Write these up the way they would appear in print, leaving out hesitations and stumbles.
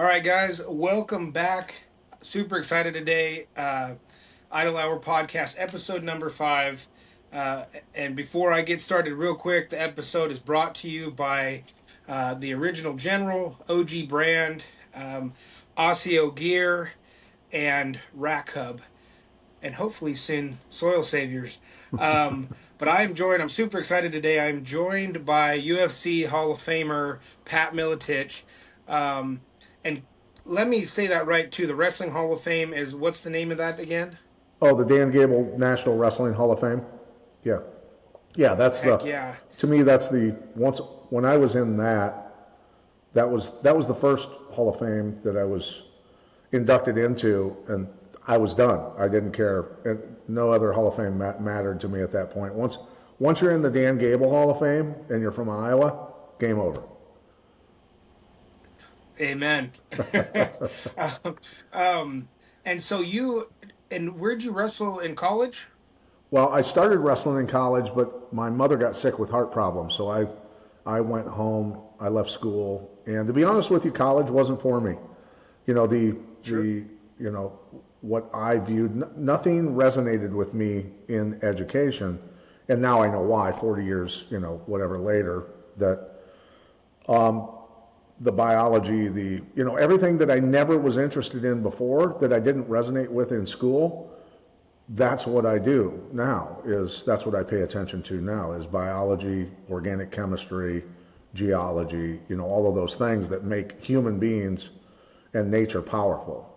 All right, guys, welcome back. Super excited today. Idle Hour Podcast, episode number 5. And before I get started, real quick, the episode is brought to you by the original General, OG Brand, Osseo Gear, and Rack Hub, and hopefully soon Soil Saviors. But I'm super excited today. I'm joined by UFC Hall of Famer Pat Miletich. And let me say that right too. The Wrestling Hall of Fame is, what's the name of that again? Oh, the Dan Gable National Wrestling Hall of Fame. Yeah, yeah. Heck yeah. To me, that's the once when I was in that, that was the first Hall of Fame that I was inducted into, and I was done. I didn't care, and no other Hall of Fame mattered to me at that point. Once you're in the Dan Gable Hall of Fame and you're from Iowa, game over. Amen. um, um, and so and where'd you wrestle in college? Well, I started wrestling in college, but my mother got sick with heart problems, so I went home. I left school, and to be honest with you, college wasn't for me. You know Sure. what I viewed. Nothing resonated with me in education, and now I know why. 40 years, whatever later, that the biology, everything that I never was interested in before, that I didn't resonate with in school, that's what I do now. That's what I pay attention to now is biology, organic chemistry, geology, all of those things that make human beings and nature powerful,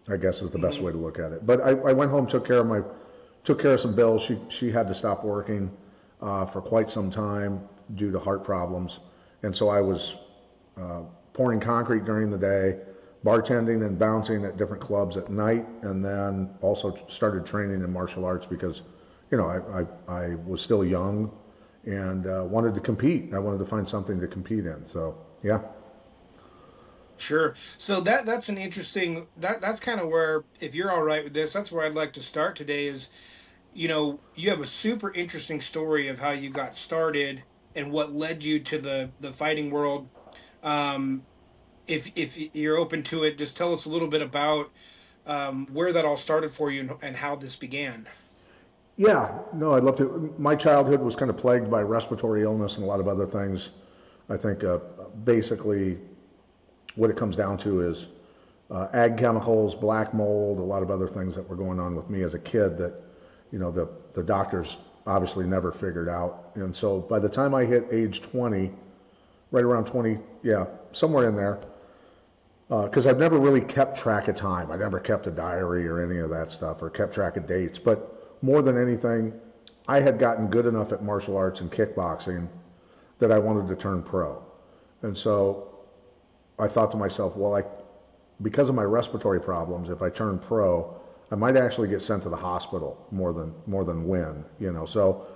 I guess is the best Hmm. way to look at it. But I went home, took care of some bills. She had to stop working for quite some time due to heart problems, and so I was uh, pouring concrete during the day, bartending and bouncing at different clubs at night, and then also started training in martial arts because, I was still young and wanted to compete. I wanted to find something to compete in. So yeah, Sure. So that's an interesting, that's kind of where, if you're all right with this, that's where I'd like to start today is, you have a super interesting story of how you got started and what led you to the fighting world. Um, if you're open to it, just tell us a little bit about where that all started for you and how this began. yeah. No, I'd love to. My childhood was kind of plagued by respiratory illness and a lot of other things. I think basically what it comes down to is ag chemicals, black mold, a lot of other things that were going on with me as a kid that, the doctors obviously never figured out. And so by the time I hit age 20, right around 20, yeah, somewhere in there, because I've never really kept track of time. I never kept a diary or any of that stuff or kept track of dates. But more than anything, I had gotten good enough at martial arts and kickboxing that I wanted to turn pro. And so I thought to myself, well, because of my respiratory problems, if I turn pro, I might actually get sent to the hospital more than win. So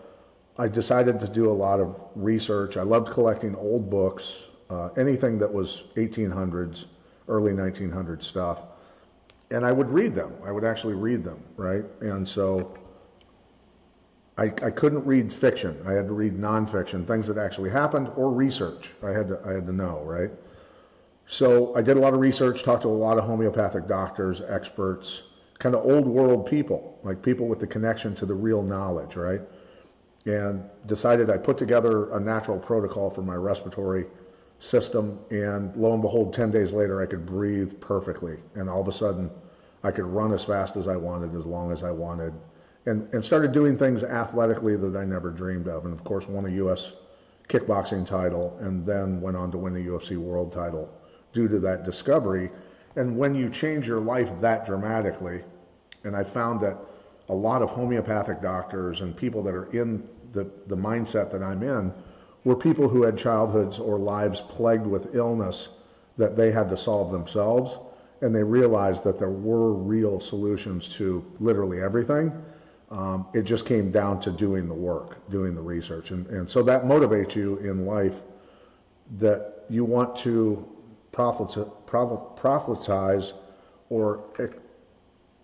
I decided to do a lot of research. I loved collecting old books, anything that was 1800s, early 1900s stuff, and I would read them. I would actually read them, right? And so I couldn't read fiction. I had to read nonfiction, things that actually happened, or research. I had to know, right? So I did a lot of research, talked to a lot of homeopathic doctors, experts, kind of old world people, like people with the connection to the real knowledge, right? And decided I put together a natural protocol for my respiratory system, and lo and behold, 10 days later, I could breathe perfectly. And all of a sudden, I could run as fast as I wanted, as long as I wanted, and started doing things athletically that I never dreamed of. And of course, won a U.S. kickboxing title, and then went on to win the UFC world title due to that discovery. And when you change your life that dramatically, and I found that a lot of homeopathic doctors and people that are in the mindset that I'm in were people who had childhoods or lives plagued with illness that they had to solve themselves. And they realized that there were real solutions to literally everything. It just came down to doing the work, doing the research. And so that motivates you in life, that you want to proselytize or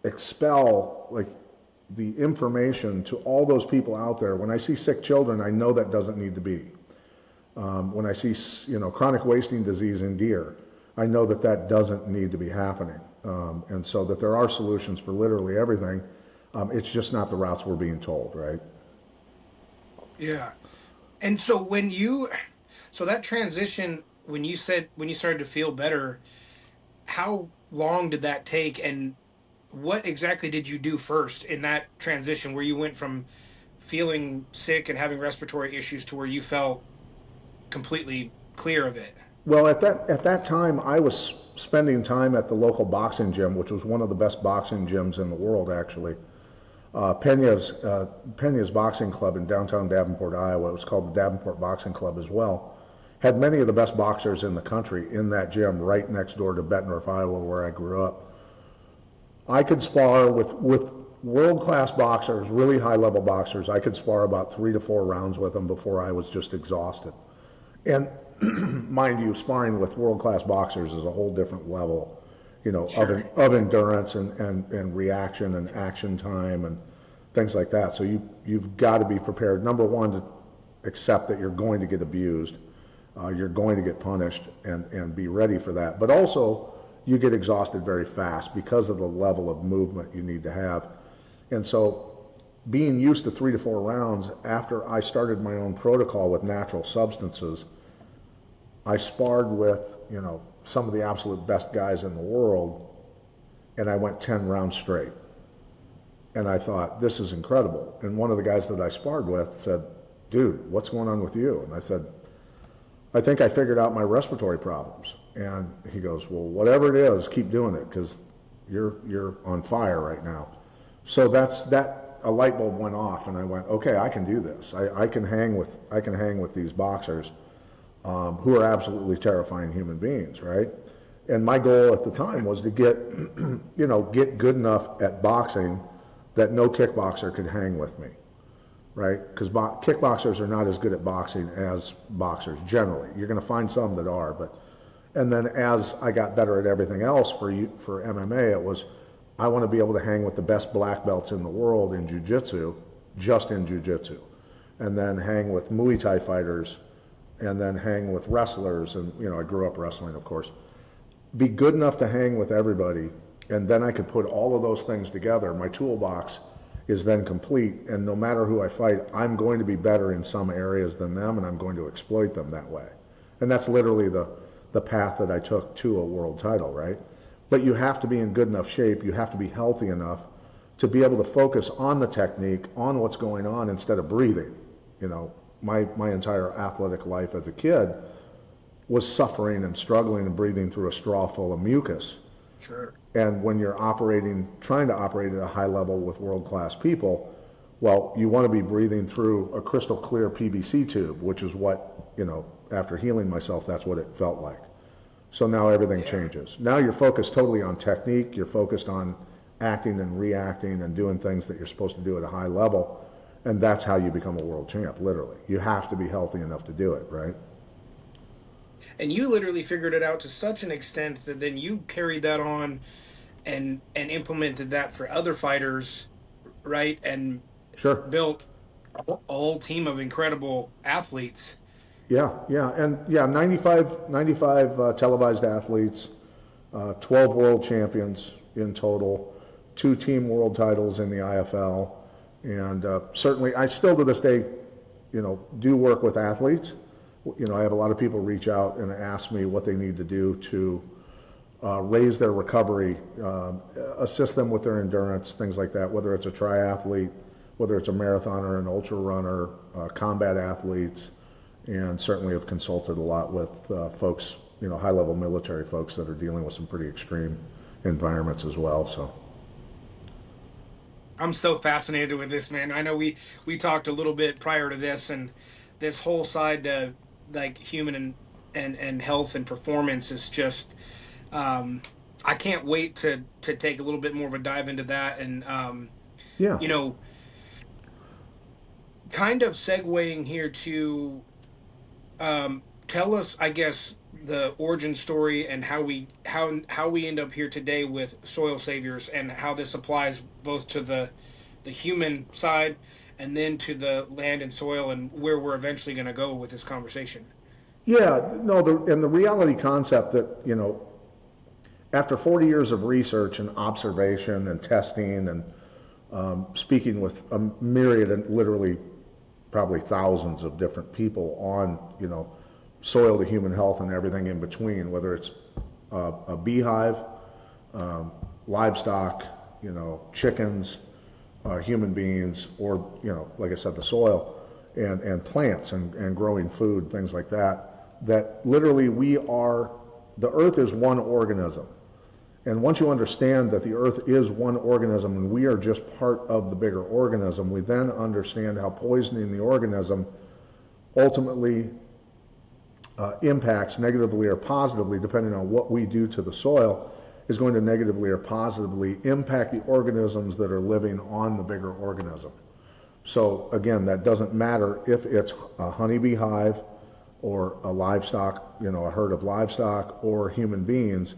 expel like the information to all those people out there. When I see sick children, I know that doesn't need to be. When I see chronic wasting disease in deer, I know that that doesn't need to be happening. And so that there are solutions for literally everything. It's just not the routes we're being told, right? Yeah. And so so that transition, when you said when you started to feel better, how long did that take, and what exactly did you do first in that transition where you went from feeling sick and having respiratory issues to where you felt completely clear of it? Well, at that time, I was spending time at the local boxing gym, which was one of the best boxing gyms in the world, actually. Pena's Boxing Club in downtown Davenport, Iowa. It was called the Davenport Boxing Club as well. Had many of the best boxers in the country in that gym right next door to Bettendorf, Iowa, where I grew up. I could spar with world-class boxers, really high-level boxers. I could spar about 3 to 4 rounds with them before I was just exhausted. And mind you, sparring with world-class boxers is a whole different level, Sure. of endurance and reaction and action time and things like that. So you've got to be prepared. Number one, to accept that you're going to get abused, you're going to get punished, and be ready for that. But also, you get exhausted very fast because of the level of movement you need to have. And so, being used to 3 to 4 rounds, after I started my own protocol with natural substances, I sparred with, some of the absolute best guys in the world, and I went 10 rounds straight. And I thought, this is incredible. And one of the guys that I sparred with said, dude, what's going on with you? And I said, I think I figured out my respiratory problems. And he goes, well, whatever it is, keep doing it because you're on fire right now. So a light bulb went off, and I went, okay, I can do this. I can hang with these boxers who are absolutely terrifying human beings, right? And my goal at the time was to get good enough at boxing that no kickboxer could hang with me, right? Because kickboxers are not as good at boxing as boxers generally. You're going to find some that are, and then as I got better at everything else for MMA, it was I want to be able to hang with the best black belts in the world in jiu-jitsu, just in jiu-jitsu, and then hang with Muay Thai fighters, and then hang with wrestlers, and I grew up wrestling, of course. Be good enough to hang with everybody, and then I could put all of those things together. My toolbox is then complete, and no matter who I fight, I'm going to be better in some areas than them, and I'm going to exploit them that way. And that's literally the path that I took to a world title, right? But you have to be in good enough shape, you have to be healthy enough to be able to focus on the technique, on what's going on, instead of breathing. My entire athletic life as a kid was suffering and struggling and breathing through a straw full of mucus. Sure. And when you're trying to operate at a high level with world-class people, well, you want to be breathing through a crystal clear PVC tube, which is what, after healing myself, that's what it felt like. So now everything changes. Now you're focused totally on technique. You're focused on acting and reacting and doing things that you're supposed to do at a high level. And that's how you become a world champ, literally. You have to be healthy enough to do it, right? And you literally figured it out to such an extent that then you carried that on and implemented that for other fighters, right? And Sure. built a whole team of incredible athletes. Yeah, yeah. And yeah, 95 televised athletes, 12 world champions in total, 2 team world titles in the IFL. And certainly, I still to this day, do work with athletes. I have a lot of people reach out and ask me what they need to do to raise their recovery, assist them with their endurance, things like that, whether it's a triathlete, whether it's a marathoner, an ultra runner, combat athletes, and certainly have consulted a lot with folks, high-level military folks that are dealing with some pretty extreme environments as well. So I'm so fascinated with this, man. I know we talked a little bit prior to this, and this whole side to like human and health and performance is just um I can't wait to take a little bit more of a dive into that, and yeah, you know kind of segueing here to tell us, I guess, the origin story and how we end up here today with soil saviors, and how this applies both to the human side and then to the land and soil, and where we're eventually going to go with this conversation. yeah, no, and the reality concept that After 40 years of research and observation and testing and speaking with a myriad and literally probably thousands of different people on, soil to human health and everything in between, whether it's a beehive, livestock, chickens, human beings, or, like I said, the soil and plants and growing food, things like that, that literally the earth is one organism. And once you understand that the earth is one organism and we are just part of the bigger organism, we then understand how poisoning the organism ultimately impacts negatively or positively, depending on what we do to the soil, is going to negatively or positively impact the organisms that are living on the bigger organism. So again, that doesn't matter if it's a honeybee hive or a livestock, a herd of livestock or human beings.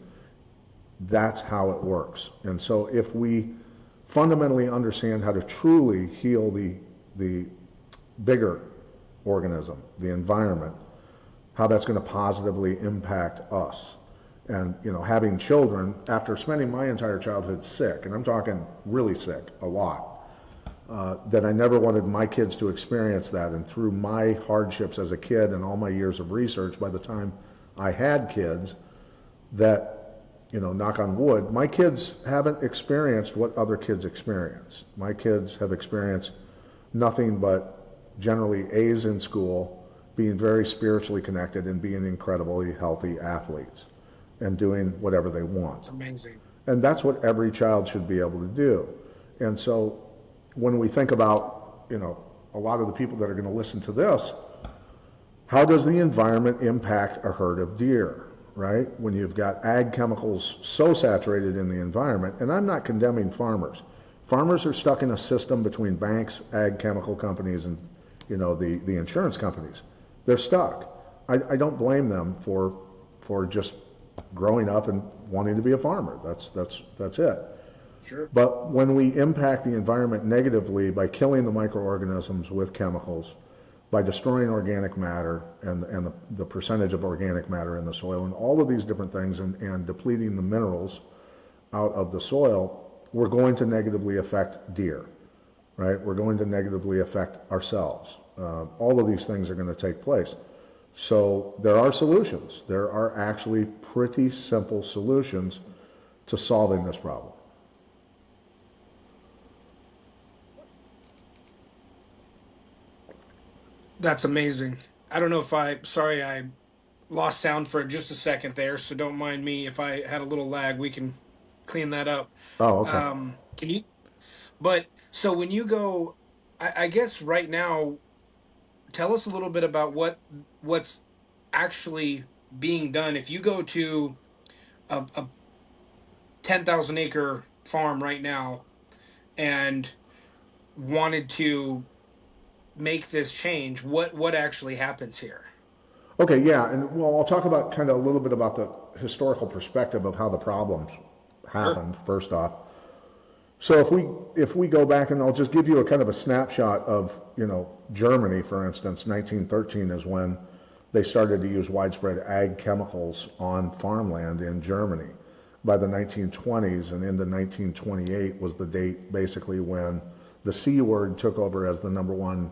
That's how it works. And so if we fundamentally understand how to truly heal the bigger organism, the environment, how that's going to positively impact us. And, having children, after spending my entire childhood sick, and I'm talking really sick, a lot, that I never wanted my kids to experience that. And through my hardships as a kid and all my years of research, by the time I had kids, that, knock on wood, my kids haven't experienced what other kids experience. My kids have experienced nothing but generally A's in school, being very spiritually connected and being incredibly healthy athletes and doing whatever they want. It's amazing. And that's what every child should be able to do. And so when we think about, a lot of the people that are going to listen to this, how does the environment impact a herd of deer, right? When you've got ag chemicals so saturated in the environment, and I'm not condemning farmers. Farmers are stuck in a system between banks, ag chemical companies, and, the insurance companies. They're stuck. I don't blame them for just growing up and wanting to be a farmer. That's it. Sure. But when we impact the environment negatively by killing the microorganisms with chemicals, by destroying organic matter and the percentage of organic matter in the soil and all of these different things and depleting the minerals out of the soil, we're going to negatively affect deer, right? We're going to negatively affect ourselves. All of these things are going to take place. So there are solutions. There are actually pretty simple solutions to solving this problem. That's amazing. I don't know if sorry, I lost sound for just a second there, so don't mind me if I had a little lag. We can clean that up. Oh, okay. Can you, but so when you go, I guess right now, tell us a little bit about what's actually being done. If you go to a 10,000 acre farm right now and wanted to make this change, what actually happens here? Okay, yeah, and well, I'll talk about kind of a little bit about the historical perspective of how the problems Sure. happened, first off. So if we go back, and I'll just give you a kind of a snapshot of, Germany, for instance. 1913 is when they started to use widespread ag chemicals on farmland in Germany. By the 1920s and into 1928 was the date basically when the C word took over as the number one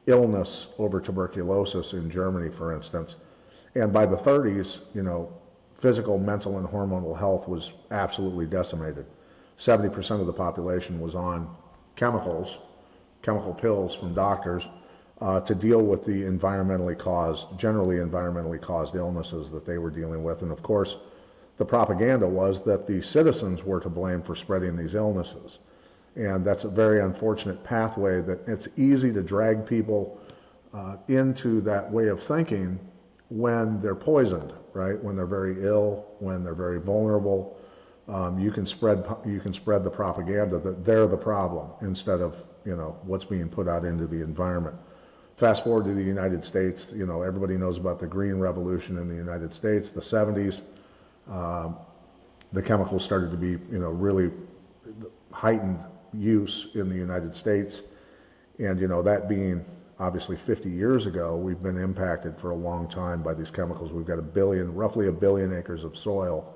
illness over tuberculosis in Germany, for instance. And by the 30s, physical, mental, and hormonal health was absolutely decimated. 70% of the population was on chemical pills from doctors to deal with the generally environmentally caused illnesses that they were dealing with. And of course, the propaganda was that the citizens were to blame for spreading these illnesses. And that's a very unfortunate pathway that it's easy to drag people into that way of thinking when they're poisoned, right? When they're very ill, when they're very vulnerable. You can spread the propaganda that they're the problem instead of what's being put out into the environment. Fast forward to the United States, everybody knows about the Green Revolution in the United States, the 70s. The chemicals started to be really heightened use in the United States, and that being obviously 50 years ago, we've been impacted for a long time by these chemicals. We've got roughly a billion acres of soil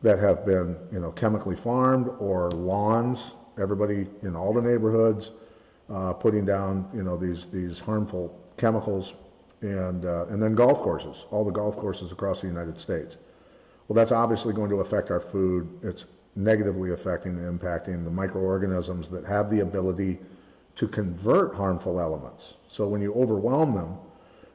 that have been, chemically farmed, or lawns. Everybody in all the neighborhoods putting down, these harmful chemicals, and then golf courses, all the golf courses across the United States. Well, that's obviously going to affect our food. It's negatively affecting and impacting the microorganisms that have the ability to convert harmful elements. So when you overwhelm them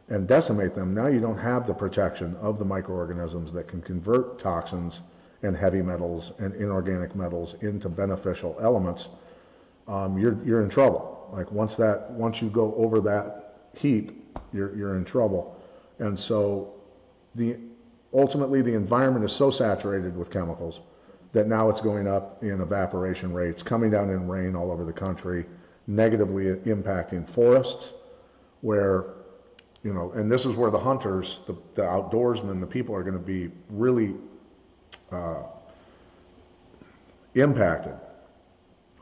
and decimate them, now you don't have the protection of the microorganisms that can convert toxins and heavy metals and inorganic metals into beneficial elements. You're in trouble. Like once you go over that heap, you're in trouble. And so ultimately the environment is so saturated with chemicals that now it's going up in evaporation rates, coming down in rain all over the country, negatively impacting forests, where, and this is where the hunters, the outdoorsmen, the people are going to be really impacted.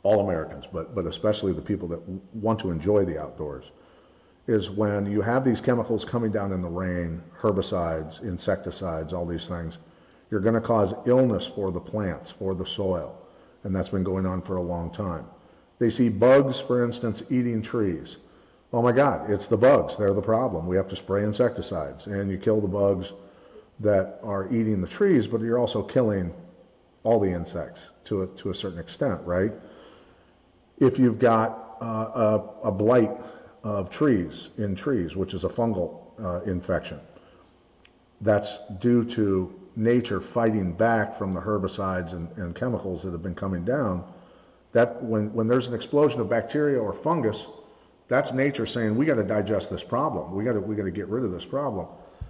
All Americans, but especially the people that want to enjoy the outdoors, is when you have these chemicals coming down in the rain, herbicides, insecticides, all these things, you're going to cause illness for the plants, for the soil, and that's been going on for a long time. They see bugs, for instance, eating trees. Oh my God, it's the bugs. They're the problem. We have to spray insecticides, and you kill the bugs that are eating the trees, but you're also killing all the insects to a certain extent, right? If you've got a blight of trees, which is a fungal infection, that's due to nature fighting back from the herbicides and chemicals that have been coming down. That when there's an explosion of bacteria or fungus, that's nature saying, we got to digest this problem. We got to get rid of this problem.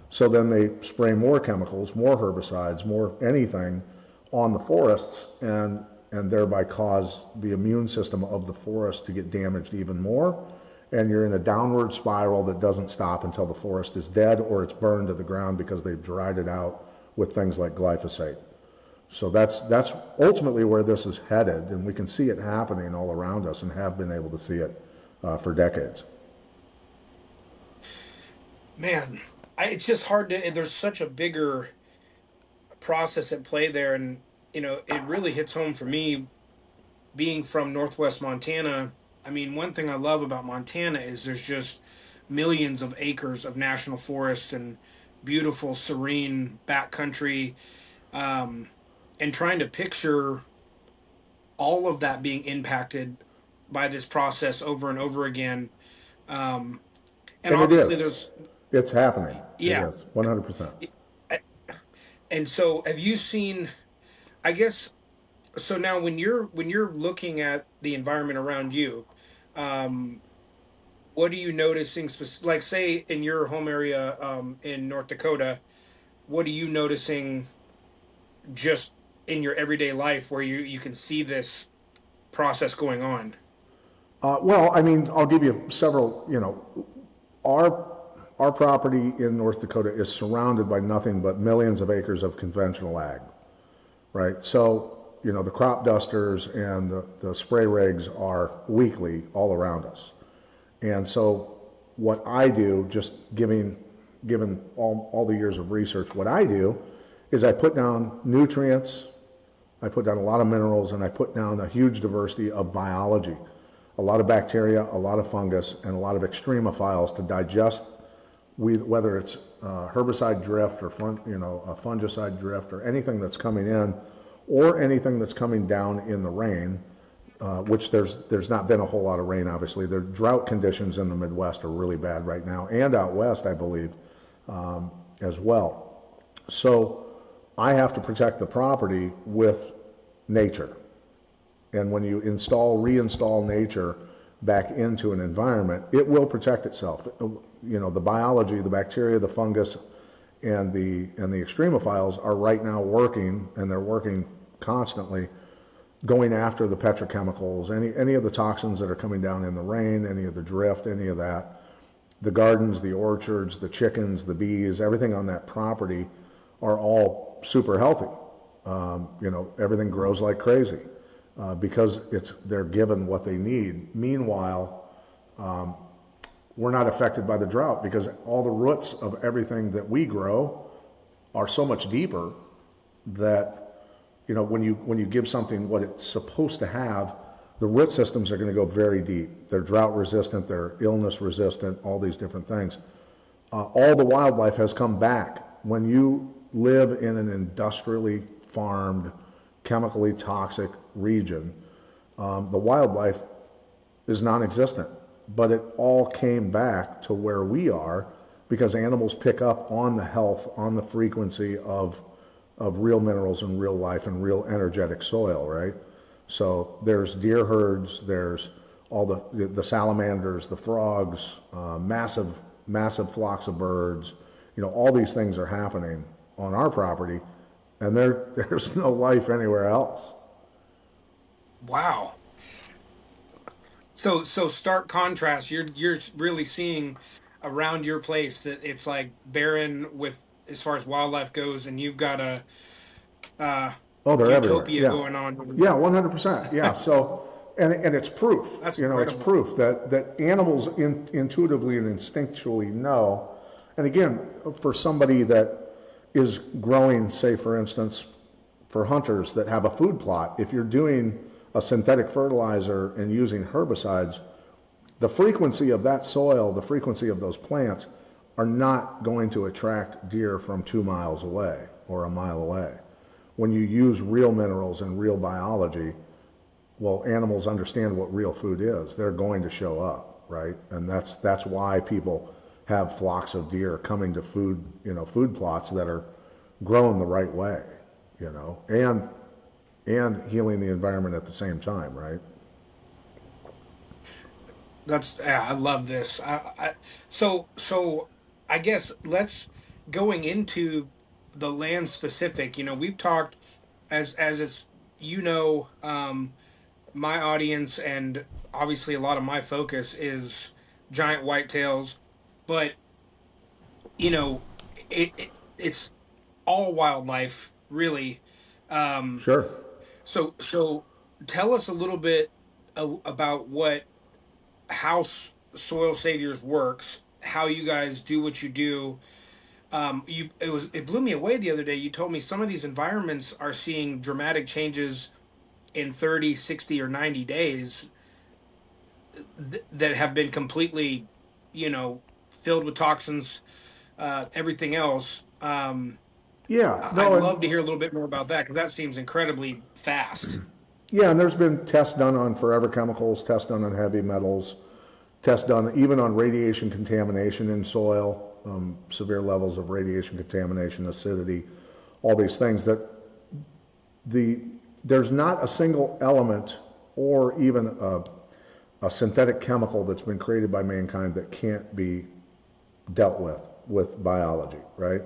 So then they spray more chemicals, more herbicides, more anything on the forests, and thereby cause the immune system of the forest to get damaged even more. And you're in a downward spiral that doesn't stop until the forest is dead or it's burned to the ground because they've dried it out with things like glyphosate. So that's ultimately where this is headed, and we can see it happening all around us and have been able to see it for decades. Man, it's just hard to. There's such a bigger process at play there, and it really hits home for me being from Northwest Montana. I mean, one thing I love about Montana is there's just millions of acres of national forest and beautiful, serene backcountry, um, and trying to picture all of that being impacted by this process over and over again. Um, and And it obviously, is. there's It's happening. It yeah. is, 100%. And so, have you seen? I guess so. Now, when you're looking at the environment around you, um, what are you noticing? Like, say, in your home area, in North Dakota, what are you noticing just in your everyday life where you can see this process going on? Well, I mean, I'll give you several, our our property in North Dakota is surrounded by nothing but millions of acres of conventional ag, right? So, the crop dusters and the spray rigs are weekly all around us. And so what I do, just given all the years of research, what I do is I put down nutrients, I put down a lot of minerals, and I put down a huge diversity of biology, a lot of bacteria, a lot of fungus, and a lot of extremophiles to digest, whether it's herbicide drift or a fungicide drift or anything that's coming in, or anything that's coming down in the rain, which there's not been a whole lot of rain, obviously. The drought conditions in the Midwest are really bad right now, and out west, I believe, as well. So I have to protect the property with nature. And when you reinstall nature back into an environment, it will protect itself. The biology, the bacteria, the fungus, and the extremophiles are right now working, and they're working constantly, going after the petrochemicals, any of the toxins that are coming down in the rain, any of the drift, any of that. The gardens, the orchards, the chickens, the bees, everything on that property are all super healthy. Everything grows like crazy because they're given what they need. Meanwhile, we're not affected by the drought because all the roots of everything that we grow are so much deeper that when you give something what it's supposed to have, the root systems are going to go very deep. They're drought resistant, they're illness resistant, all these different things. All the wildlife has come back. When you live in an industrially farmed, chemically toxic region, the wildlife is non-existent. But it all came back to where we are because animals pick up on the health, on the frequency of real minerals and real life and real energetic soil, right? So there's deer herds, there's all the salamanders, the frogs, massive flocks of birds. All these things are happening on our property, and there's no life anywhere else. Wow. So stark contrast. You're really seeing around your place that it's like barren with as far as wildlife goes, and you've got a uh, Oh, they're everywhere. utopia Yeah, going on. yeah, 100%. Yeah. So, and it's proof. That's It's incredible. proof that animals intuitively and instinctually know. And again, for somebody that is growing, say, for instance, for hunters that have a food plot, if you're doing a synthetic fertilizer and using herbicides, the frequency of that soil, the frequency of those plants are not going to attract deer from 2 miles away or a mile away. When you use real minerals and real biology, well, animals understand what real food is. They're going to show up, right? And that's why people have flocks of deer coming to food plots that are grown the right way, and healing the environment at the same time, right? I love this. So I guess let's going into the land specific. We've talked as it's my audience and obviously a lot of my focus is giant whitetails, but you know it's all wildlife really. Um, Sure. so tell us a little bit about how Soil Saviors works, how you guys do what you do. It blew me away the other day. You told me some of these environments are seeing dramatic changes in 30, 60, or 90 days that have been completely, filled with toxins, everything else. Yeah. I'd No. love to hear a little bit more about that because that seems incredibly fast. Yeah, and there's been tests done on forever chemicals, tests done on heavy metals, tests done even on radiation contamination in soil, severe levels of radiation contamination, acidity, all these things that there's not a single element or even a synthetic chemical that's been created by mankind that can't be dealt with biology, right?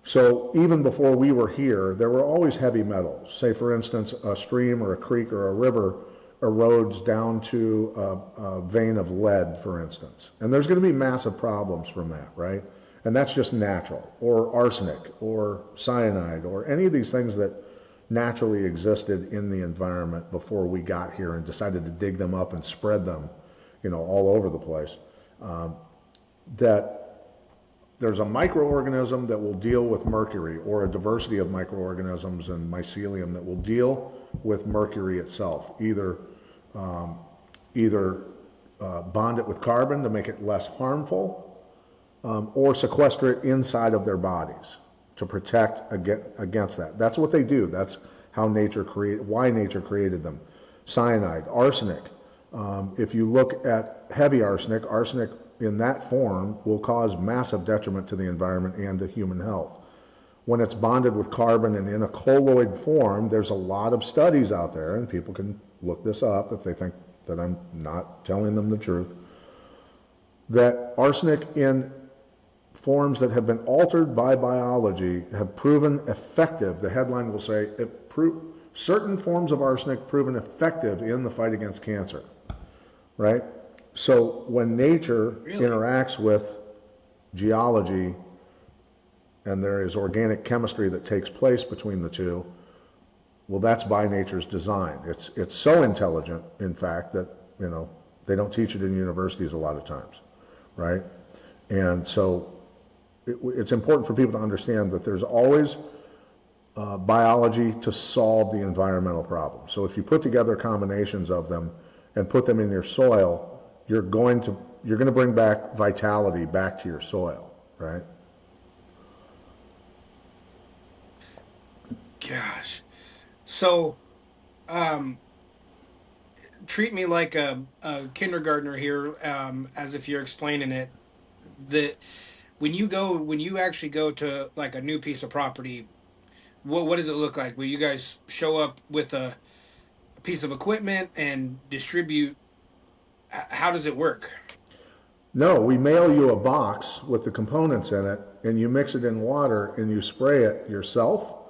So even before we were here, there were always heavy metals. Say, for instance, a stream or a creek or a river erodes down to a vein of lead, for instance. And there's going to be massive problems from that, right? And that's just natural. Or arsenic or cyanide or any of these things that naturally existed in the environment before we got here and decided to dig them up and spread them, all over the place. That there's a microorganism that will deal with mercury, or a diversity of microorganisms and mycelium that will deal with mercury itself, either bond it with carbon to make it less harmful, or sequester it inside of their bodies to protect against that. That's what they do. That's how why nature created them. Cyanide, arsenic. If you look at heavy arsenic in that form will cause massive detriment to the environment and to human health. When it's bonded with carbon and in a colloid form, there's a lot of studies out there, and people can look this up if they think that I'm not telling them the truth, that arsenic in forms that have been altered by biology have proven effective. The headline will say, certain forms of arsenic proven effective in the fight against cancer, right? So when nature Really? interacts with geology and there is organic chemistry that takes place between the two, well, that's by nature's design. It's so intelligent, in fact, that they don't teach it in universities a lot of times, right? And so it's important for people to understand that there's always biology to solve the environmental problem. So if you put together combinations of them and put them in your soil, you're going to bring back vitality back to your soil, right? Gosh. So, um, treat me like a kindergartner here, as if you're explaining it. That when you actually go to like a new piece of property, what does it look like? Will you guys show up with a piece of equipment and distribute? How does it work? No, we mail you a box with the components in it, and you mix it in water and you spray it yourself.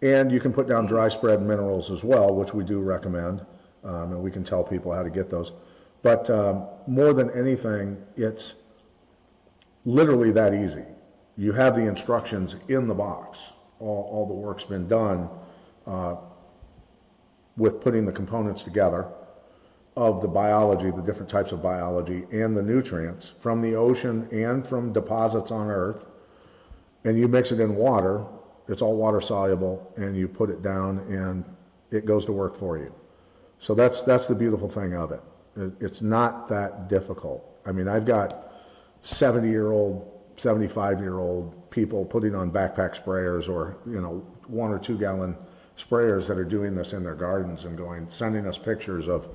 And you can put down dry spread minerals as well, which we do recommend, and we can tell people how to get those. But more than anything, it's literally that easy. You have the instructions in the box. All the work's been done uh, with putting the components together of the biology, the different types of biology, and the nutrients from the ocean and from deposits on Earth. And you mix it in water. It's all water soluble, and you put it down, and it goes to work for you. So that's the beautiful thing of it. It's not that difficult. I mean, I've got 70-year-old, 75-year-old people putting on backpack sprayers, or 1 or 2 gallon sprayers that are doing this in their gardens and sending us pictures of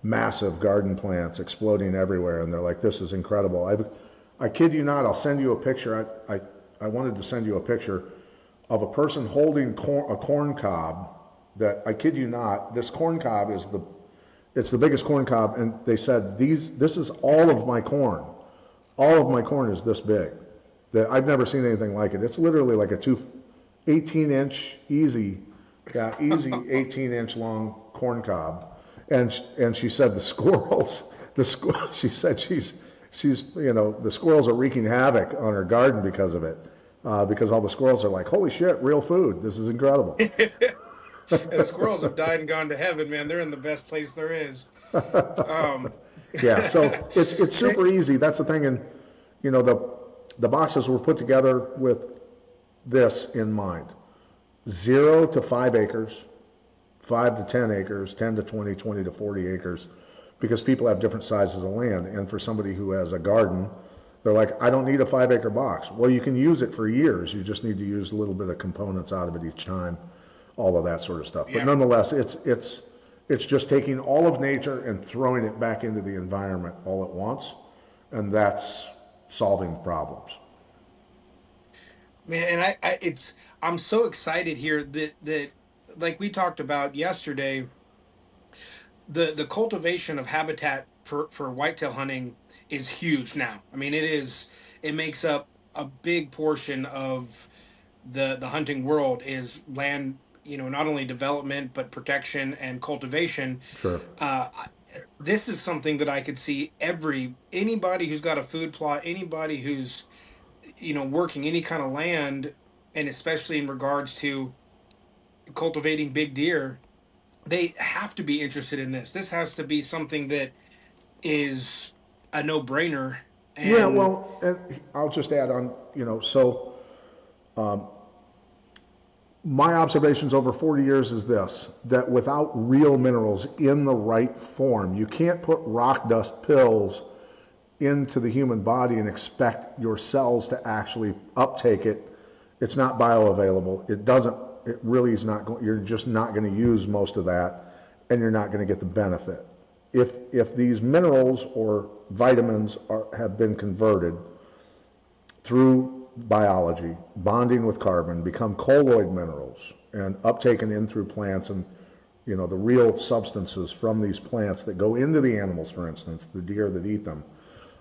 massive garden plants exploding everywhere, and they're like, "This is incredible." I kid you not. I'll send you a picture. I wanted to send you a picture of a person holding a corn cob. That, I kid you not, this corn cob it's the biggest corn cob, and they said this is all of my corn. All of my corn is this big. That I've never seen anything like it. It's literally like a 18-inch easy 18-inch long corn cob. And she said she said she's the squirrels are wreaking havoc on her garden because of it. Because all the squirrels are like, "Holy shit, real food. This is incredible." And the squirrels have died and gone to heaven, man. They're in the best place there is. Um, Yeah, so it's super easy. That's the thing. And the boxes were put together with this in mind: 0 to 5 acres, 5 to 10 acres, 10 to 20, 20 to 40 acres, because people have different sizes of land. And for somebody who has a garden, they're like, "I don't need a 5-acre box." Well, you can use it for years. You just need to use a little bit of components out of it each time, all of that sort of stuff. But yeah. nonetheless, it's just taking all of nature and throwing it back into the environment all at once, and that's solving problems. Man, and I'm so excited here that like we talked about yesterday, the cultivation of habitat for whitetail hunting is huge now. I mean, it makes up a big portion of the hunting world is land, not only development but protection and cultivation. Sure. This is something that I could see anybody who's got a food plot, anybody who's working any kind of land, and especially in regards to cultivating big deer, they have to be interested in this. This has to be something that is a no-brainer. Yeah, And well, and I'll just add on, so my observations over 40 years is this: that without real minerals in the right form, you can't put rock dust pills into the human body and expect your cells to actually uptake it. It's not bioavailable. It really is not going, you're just not going to use most of that, and you're not going to get the benefit. If these minerals or vitamins have been converted through biology, bonding with carbon, become colloid minerals and uptaken in through plants, and the real substances from these plants that go into the animals, for instance, the deer that eat them,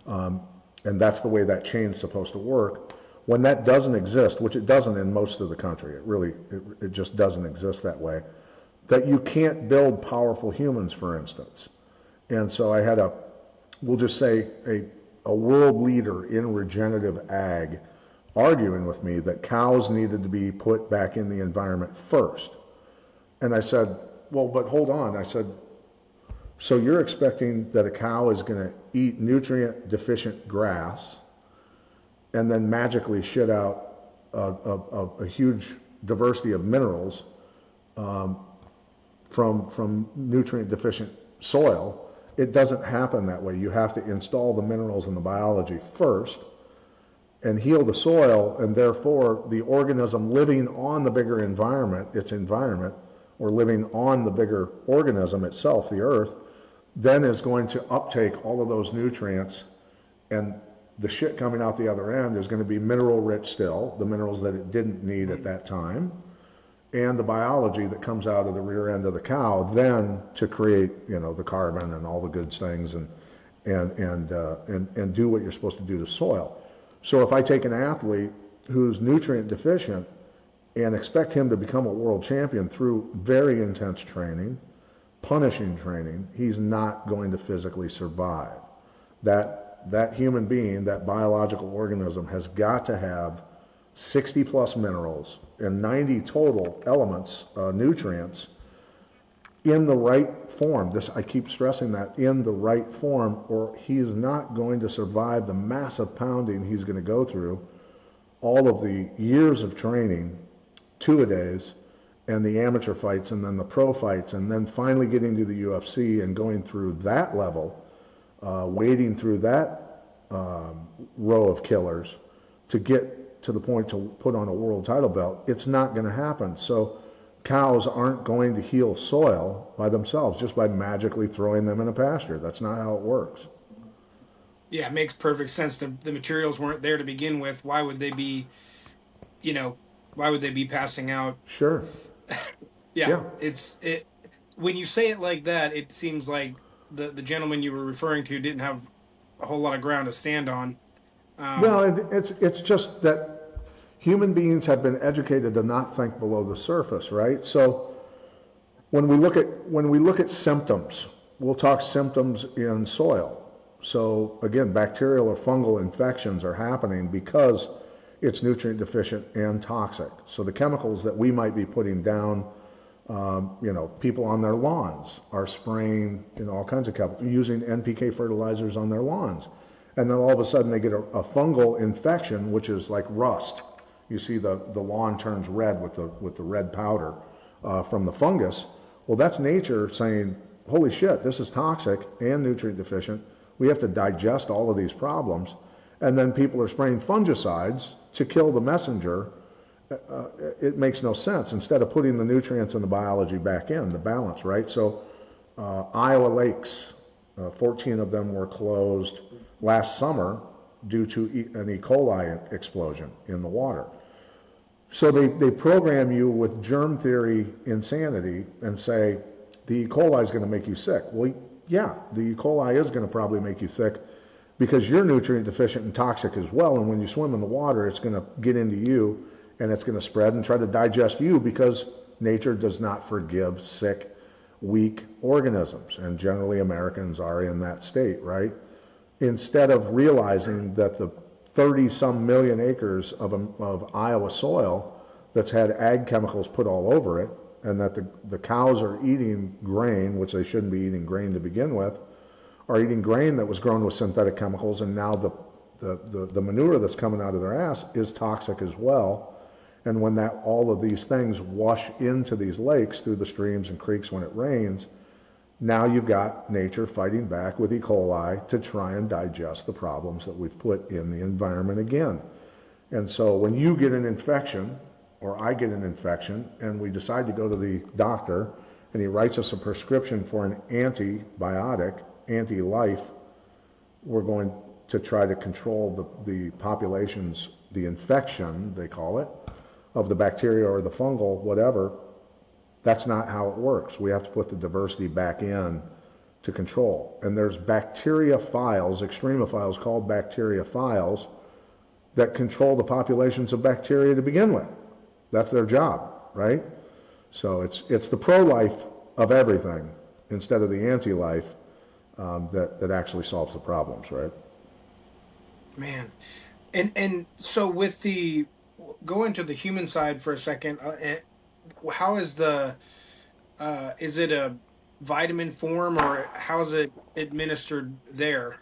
and that's the way that chain's supposed to work. When that doesn't exist, which it doesn't in most of the country, it just doesn't exist that way, that you can't build powerful humans, for instance. And so I had we'll just say a world leader in regenerative ag arguing with me that cows needed to be put back in the environment first. And I said, "Well, but hold on." I said, "So you're expecting that a cow is going to eat nutrient deficient grass and then magically shit out a huge diversity of minerals from nutrient deficient soil. It doesn't happen that way. You have to install the minerals and the biology first and heal the soil, and therefore the organism living on the bigger environment, its environment, or living on the bigger organism itself, the earth, then is going to uptake all of those nutrients, and the shit coming out the other end is going to be mineral rich still, the minerals that it didn't need at that time, and the biology that comes out of the rear end of the cow then to create, the carbon and all the good things and do what you're supposed to do to soil. So if I take an athlete who's nutrient deficient and expect him to become a world champion through very intense training, punishing training, he's not going to physically survive. That human being, that biological organism, has got to have 60 plus minerals and 90 total elements, nutrients, in the right form. I keep stressing that, in the right form, or he's not going to survive the massive pounding he's going to go through, all of the years of training, two-a-days, and the amateur fights, and then the pro fights, and then finally getting to the UFC and going through that level, wading through that row of killers to get to the point to put on a world title belt. It's not going to happen. So cows aren't going to heal soil by themselves just by magically throwing them in a pasture. That's not how it works. Yeah, it makes perfect sense. The materials weren't there to begin with. Why would they be, why would they be passing out? Sure. Yeah, Yeah. it when you say it like that, it seems like the gentleman you were referring to didn't have a whole lot of ground to stand on. Well, it's just that human beings have been educated to not think below the surface, right? So when we look at symptoms, we'll talk symptoms in soil. So again, bacterial or fungal infections are happening because it's nutrient deficient and toxic. So the chemicals that we might be putting down, people on their lawns are spraying all kinds of chemicals, using NPK fertilizers on their lawns. And then all of a sudden they get a fungal infection, which is like rust. You see the lawn turns red with the red powder from the fungus. Well, that's nature saying, holy shit, this is toxic and nutrient deficient. We have to digest all of these problems. And then people are spraying fungicides to kill the messenger. It makes no sense. Instead of putting the nutrients and the biology back in, the balance, right? So Iowa lakes, 14 of them were closed last summer due to an E. coli explosion in the water. So they program you with germ theory insanity and say, the E. coli is going to make you sick. Well, yeah, the E. coli is going to probably make you sick because you're nutrient deficient and toxic as well. And when you swim in the water, it's going to get into you and it's going to spread and try to digest you because nature does not forgive sick, weak organisms. And generally Americans are in that state, right? Instead of realizing that the 30-some million acres of Iowa soil that's had ag chemicals put all over it, and that the cows are eating grain, which they shouldn't be eating grain to begin with, are eating grain that was grown with synthetic chemicals, and now the manure that's coming out of their ass is toxic as well. And when all of these things wash into these lakes through the streams and creeks when it rains, now you've got nature fighting back with E. coli to try and digest the problems that we've put in the environment again. And so when you get an infection, or I get an infection, and we decide to go to the doctor, and he writes us a prescription for an antibiotic, anti-life, we're going to try to control the population's, the infection, they call it, of the bacteria or the fungal, whatever. That's not how it works. We have to put the diversity back in to control. And there's bacteriophiles, extremophiles called bacteriophiles, that control the populations of bacteria to begin with. That's their job, right? So it's the pro-life of everything instead of the anti-life that actually solves the problems, right? Man, and so with the going to the human side for a second, how is it a vitamin form or how is it administered there?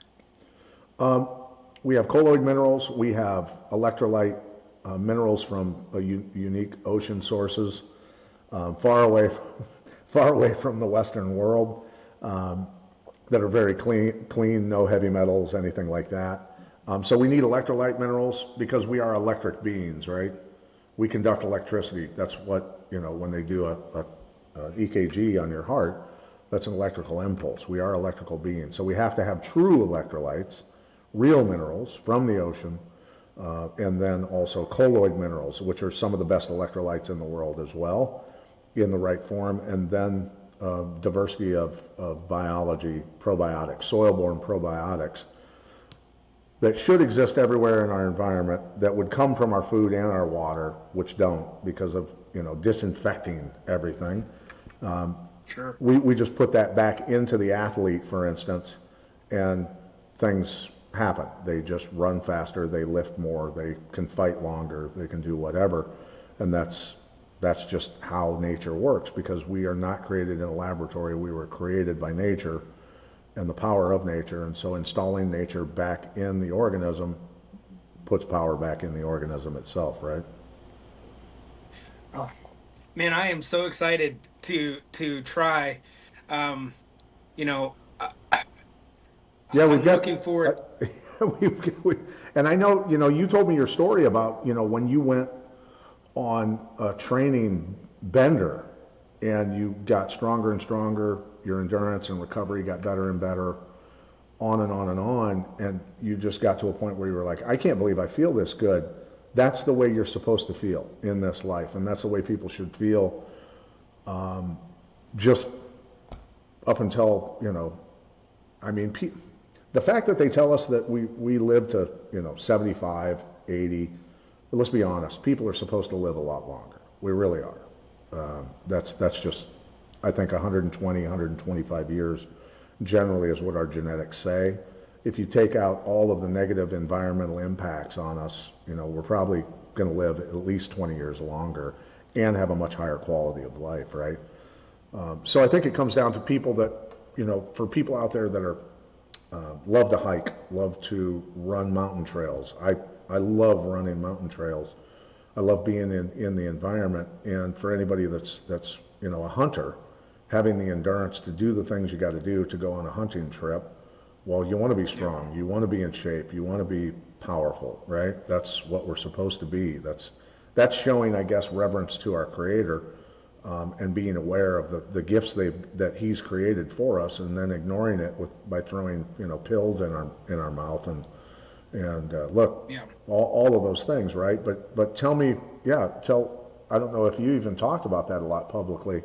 We have colloid minerals, we have electrolyte minerals from unique ocean sources, far away, far away from the Western world, um, that are very clean, no heavy metals, anything like that. So we need electrolyte minerals because we are electric beings, right? We conduct electricity. That's what, when they do a EKG on your heart, that's an electrical impulse. We are electrical beings. So we have to have true electrolytes, real minerals from the ocean, and then also colloid minerals, which are some of the best electrolytes in the world as well, in the right form, and then diversity of biology, probiotics, soil-borne probiotics that should exist everywhere in our environment that would come from our food and our water, which don't because of disinfecting everything. Um, Sure. we just put that back into the athlete, for instance, and things happen. They just run faster, they lift more, they can fight longer, they can do whatever, and that's just how nature works because we are not created in a laboratory. We were created by nature and the power of nature, and so installing nature back in the organism puts power back in the organism itself, right? Oh, man, I am so excited to try. Um, you know, Yeah, we've I'm got, looking uh, forward. and I know, you told me your story about, when you went on a training bender and you got stronger and stronger, your endurance and recovery got better and better, on and on and on, and you just got to a point where you were like, I can't believe I feel this good. That's the way you're supposed to feel in this life, and that's the way people should feel, just up until, I mean, the fact that they tell us that we live to, 75, 80, but let's be honest, people are supposed to live a lot longer. We really are. That's just, I think, 120, 125 years generally is what our genetics say. If you take out all of the negative environmental impacts on us, we're probably going to live at least 20 years longer and have a much higher quality of life, right? So I think it comes down to people that, for people out there that are love to hike, love to run mountain trails. I love running mountain trails. I love being in the environment. And for anybody that's a hunter, having the endurance to do the things you got to do to go on a hunting trip, well, you want to be Yeah. strong, you want to be in shape, you want to be powerful, right? That's what we're supposed to be. That's showing, I guess, reverence to our Creator, and being aware of the gifts that He's created for us, and then ignoring it by throwing pills in our mouth and look, Yeah. all of those things, right? But tell me, yeah, I don't know if you even talked about that a lot publicly,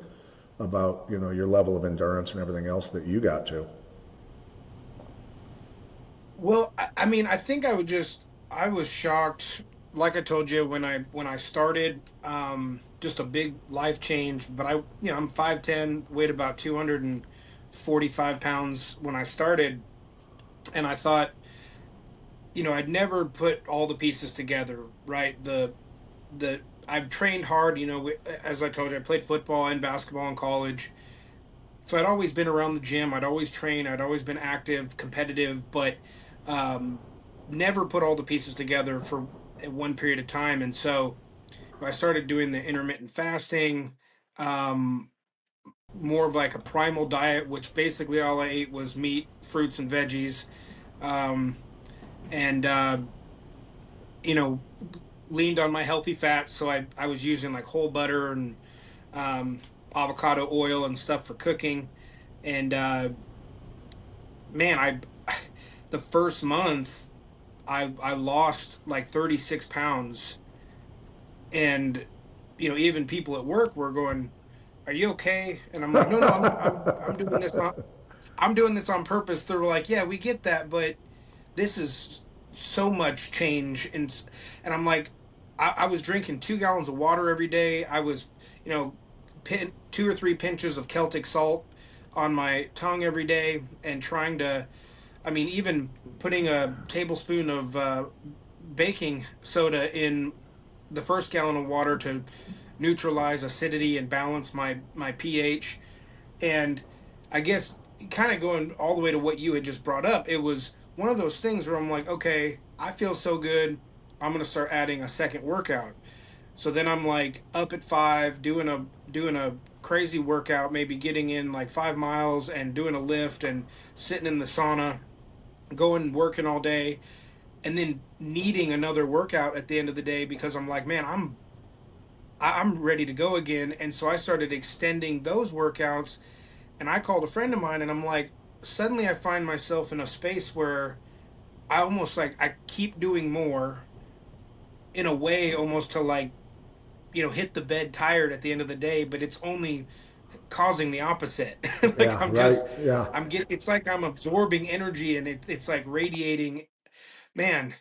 about your level of endurance and everything else that you got to. Well, I mean, I think I was shocked, like I told you when I started, just a big life change. But I'm 5'10", weighed about 245 pounds when I started, and I thought, I'd never put all the pieces together, right? The I've trained hard, as I told you, I played football and basketball in college. So I'd always been around the gym. I'd always trained. I'd always been active, competitive, but um, never put all the pieces together for one period of time. And so I started doing the intermittent fasting, um, more of like a primal diet, which basically all I ate was meat, fruits, and veggies. Um, and you know, leaned on my healthy fats. So I was using like whole butter and um, avocado oil and stuff for cooking. And man, the first month I lost like 36 pounds, and even people at work were going, "Are you okay?" And I'm like, "No, no, I'm doing this on purpose." They were like, "Yeah, we get that, but this is so much change." And I'm like, I was drinking 2 gallons of water every day. I was, you know, 2 or 3 pinches of Celtic salt on my tongue every day, and trying to, I mean, even putting a tablespoon of baking soda in the first gallon of water to neutralize acidity and balance my pH. And I guess kind of going all the way to what you had just brought up, it was one of those things where I'm like, okay, I feel so good. I'm gonna start adding a second workout. So then I'm like up at 5 doing a crazy workout, maybe getting in like 5 miles and doing a lift and sitting in the sauna, going working all day, and then needing another workout at the end of the day because I'm like, man, I'm ready to go again. And so I started extending those workouts, and I called a friend of mine and I'm like, suddenly I find myself in a space where I almost like I keep doing more in a way almost to like, hit the bed tired at the end of the day, but it's only causing the opposite. Like Yeah, right. Yeah. I'm getting, it's like I'm absorbing energy and it's like radiating. Man,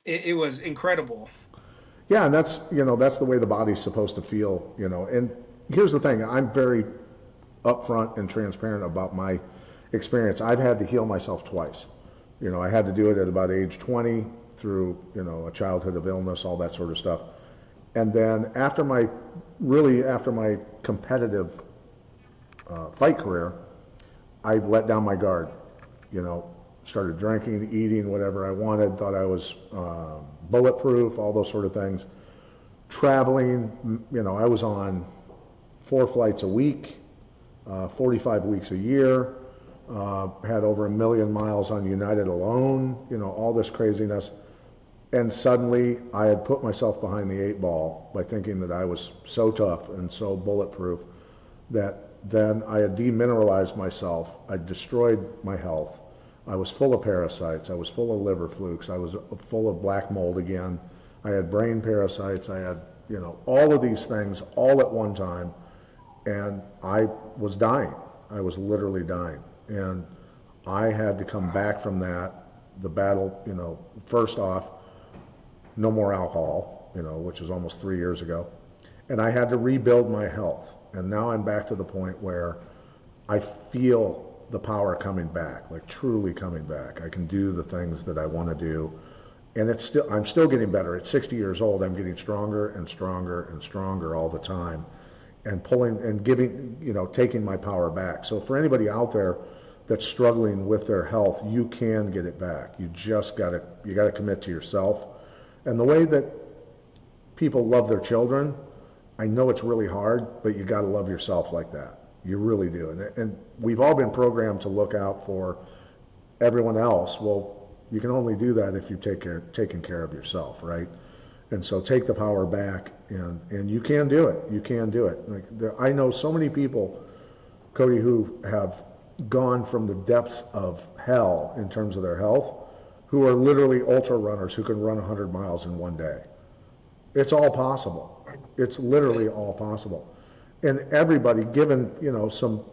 it was incredible. Yeah, and that's the way the body's supposed to feel. And here's the thing, I'm very upfront and transparent about my experience. I've had to heal myself twice. I had to do it at about age 20 through, a childhood of illness, all that sort of stuff. And then after my competitive fight career, I let down my guard. You know, started drinking, eating whatever I wanted, thought I was bulletproof, all those sort of things. Traveling, I was on 4 flights a week, 45 weeks a year, had over 1 million miles on United alone, all this craziness. And suddenly I had put myself behind the 8 ball by thinking that I was so tough and so bulletproof that then I had demineralized myself. I destroyed my health. I was full of parasites. I was full of liver flukes. I was full of black mold again. I had brain parasites. I had, all of these things all at one time. And I was dying. I was literally dying. And I had to come back from that. The battle, first off, no more alcohol, which was almost 3 years ago. And I had to rebuild my health. And now I'm back to the point where I feel the power coming back, like truly coming back. I can do the things that I want to do. And I'm still getting better. At 60 years old, I'm getting stronger and stronger and stronger all the time and pulling and giving, taking my power back. So for anybody out there that's struggling with their health, you can get it back. You got to commit to yourself. And the way that people love their children, I know it's really hard, but you got to love yourself like that. You really do. And we've all been programmed to look out for everyone else. Well, you can only do that if you've taken care of yourself, right? And so take the power back, and you can do it. You can do it. I know so many people, Cody, who have gone from the depths of hell in terms of their health, who are literally ultra runners who can run 100 miles in one day. It's all possible. It's literally all possible. And everybody, given some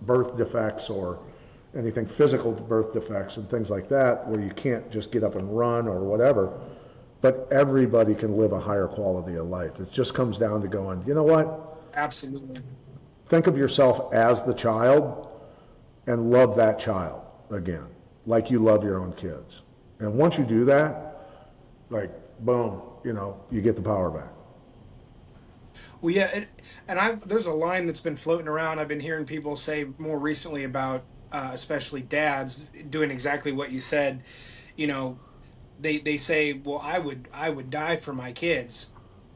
birth defects or anything physical birth defects and things like that, where you can't just get up and run or whatever, but everybody can live a higher quality of life. It just comes down to going, you know what? Absolutely. Think of yourself as the child and love that child again, like you love your own kids. And once you do that, like, boom, you get the power back. Well, yeah, there's a line that's been floating around. I've been hearing people say more recently about, especially dads, doing exactly what you said. You know, they say, well, I would die for my kids,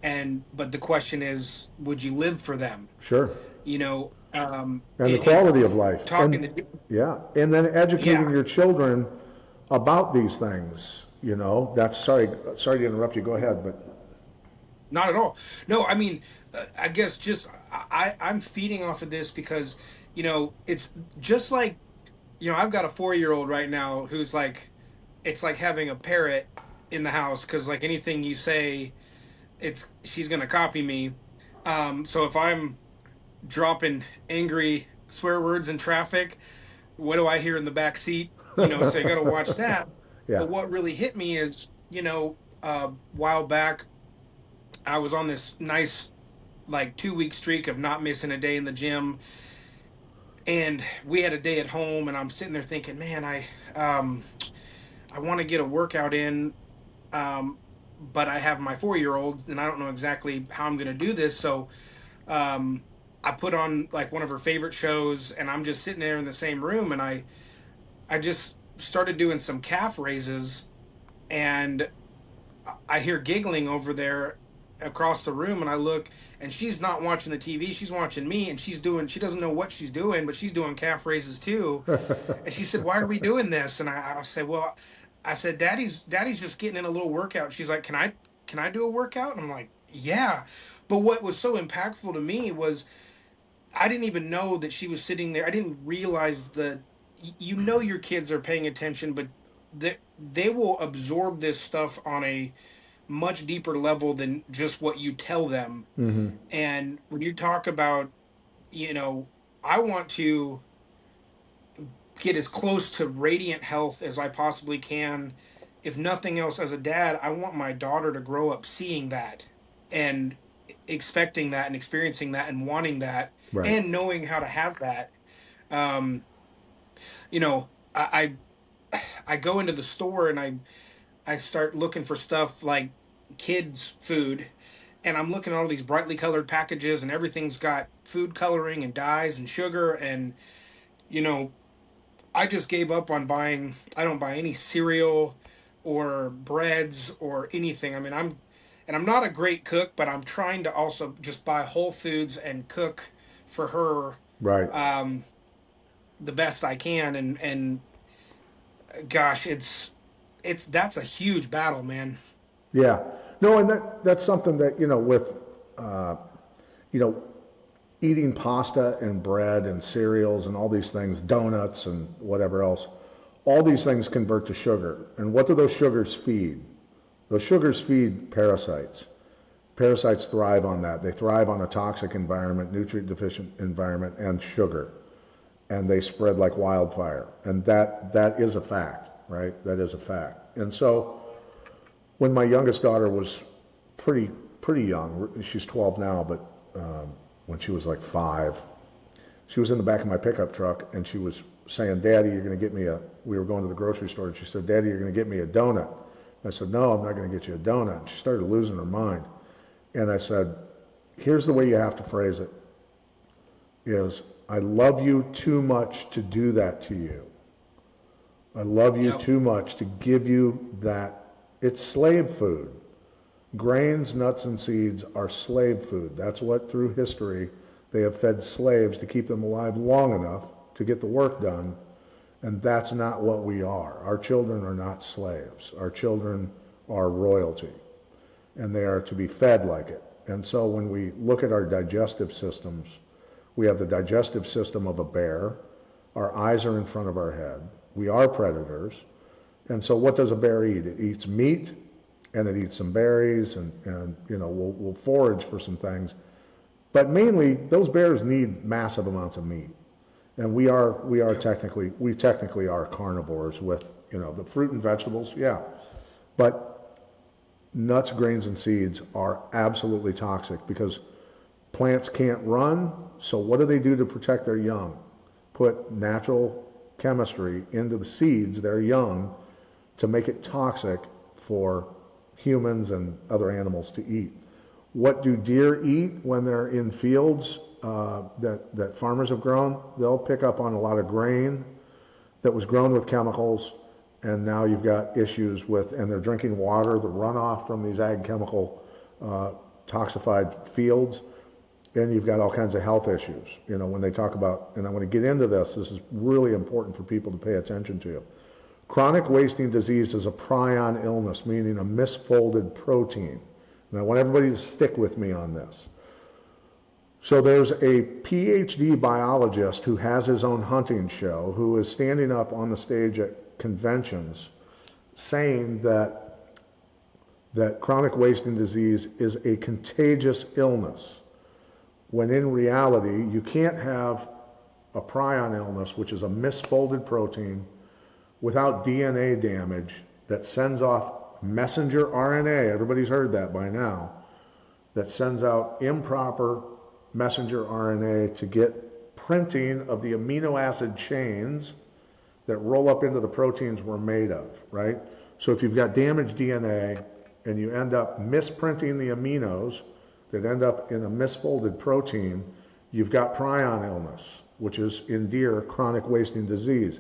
but the question is, would you live for them? Sure. And the And quality of life. talking And to, yeah, and then educating yeah, your children about these things. That's sorry to interrupt you. Go ahead, but not at all. No, I mean, I guess just I'm feeding off of this because it's just like I've got a 4-year-old right now who's like, it's like having a parrot in the house because like anything you say, she's gonna copy me. So if I'm dropping angry swear words in traffic, what do I hear in the back seat? So you got to watch that. yeah, But what really hit me is, a while back, I was on this nice like 2 week streak of not missing a day in the gym, and we had a day at home, and I'm sitting there thinking, man, I want to get a workout in, um, but I have my 4-year-old, and I don't know exactly how I'm going to do this, so um, I put on like one of her favorite shows, and I'm just sitting there in the same room, and I just started doing some calf raises, and I hear giggling over there across the room, and I look, and she's not watching the TV, she's watching me, and she doesn't know what she's doing, but she's doing calf raises too. And she said, "Why are we doing this?" And I said, "Well," I said, Daddy's just getting in a little workout." She's like, can I do a workout?" And I'm like, "Yeah." But what was so impactful to me was I didn't even know that she was sitting there. I didn't realize that you know your kids are paying attention, but they will absorb this stuff on a much deeper level than just what you tell them. Hmm. And when you talk about, you know, I want to get as close to radiant health as I possibly can. If nothing else, as a dad, I want my daughter to grow up seeing that and expecting that and experiencing that and wanting that Right. and knowing how to have that. Um, you know, I go into the store and I start looking for stuff like kids food, and I'm looking at all these brightly colored packages and everything's got food coloring and dyes and sugar, and you know, I just gave up on buying. I don't buy any cereal or breads or anything. I mean, I'm not a great cook, but I'm trying to also just buy whole foods and cook for her Right. um the best I can, and gosh, it's that's a huge battle, man. Yeah. No, and that's something that, with, uh, you know, eating pasta and bread and cereals and all these things, donuts and whatever else, all these things convert to sugar. And what do those sugars feed? Those sugars feed parasites. Parasites thrive on that. They thrive on a toxic environment, nutrient deficient environment, and sugar. And they spread like wildfire. And that is a fact, right? That is a fact. And so when my youngest daughter was pretty young, she's 12 now, but when she was like 5, she was in the back of my pickup truck and she was saying, "Daddy, you're going to get me a." We were going to the grocery store and she said, "Daddy, you're going to get me a donut." I said, "No, I'm not going to get you a donut." And she started losing her mind. And I said, "Here's the way you have to phrase it: is I love you too much to do that to you. I love you Yep. too much to give you that. It's slave food. Grains, nuts, and seeds are slave food. That's what, through history, they have fed slaves to keep them alive long enough to get the work done. And that's not what we are. Our children are not slaves. Our children are royalty, and they are to be fed like it. And so when we look at our digestive systems, we have the digestive system of a bear. Our eyes are in front of our head. We are predators. And so what does a bear eat? It eats meat, and it eats some berries, and we'll forage for some things. But mainly, those bears need massive amounts of meat. And we Yep. technically are carnivores with, the fruit and vegetables, yeah. But nuts, grains, and seeds are absolutely toxic because plants can't run. So what do they do to protect their young? Put natural chemistry into the seeds, their young, to make it toxic for humans and other animals to eat. What do deer eat when they're in fields that farmers have grown? They'll pick up on a lot of grain that was grown with chemicals, and now you've got issues with, and they're drinking water, the runoff from these ag chemical toxified fields, and you've got all kinds of health issues. When they talk about, and I want to get into this, this is really important for people to pay attention to. Chronic wasting disease is a prion illness, meaning a misfolded protein. And I want everybody to stick with me on this. So there's a PhD biologist who has his own hunting show who is standing up on the stage at conventions saying that chronic wasting disease is a contagious illness, when in reality you can't have a prion illness, which is a misfolded protein, without DNA damage that sends off messenger RNA, everybody's heard that by now, that sends out improper messenger RNA to get printing of the amino acid chains that roll up into the proteins we're made of, right? So if you've got damaged DNA and you end up misprinting the aminos that end up in a misfolded protein, you've got prion illness, which is in deer chronic wasting disease.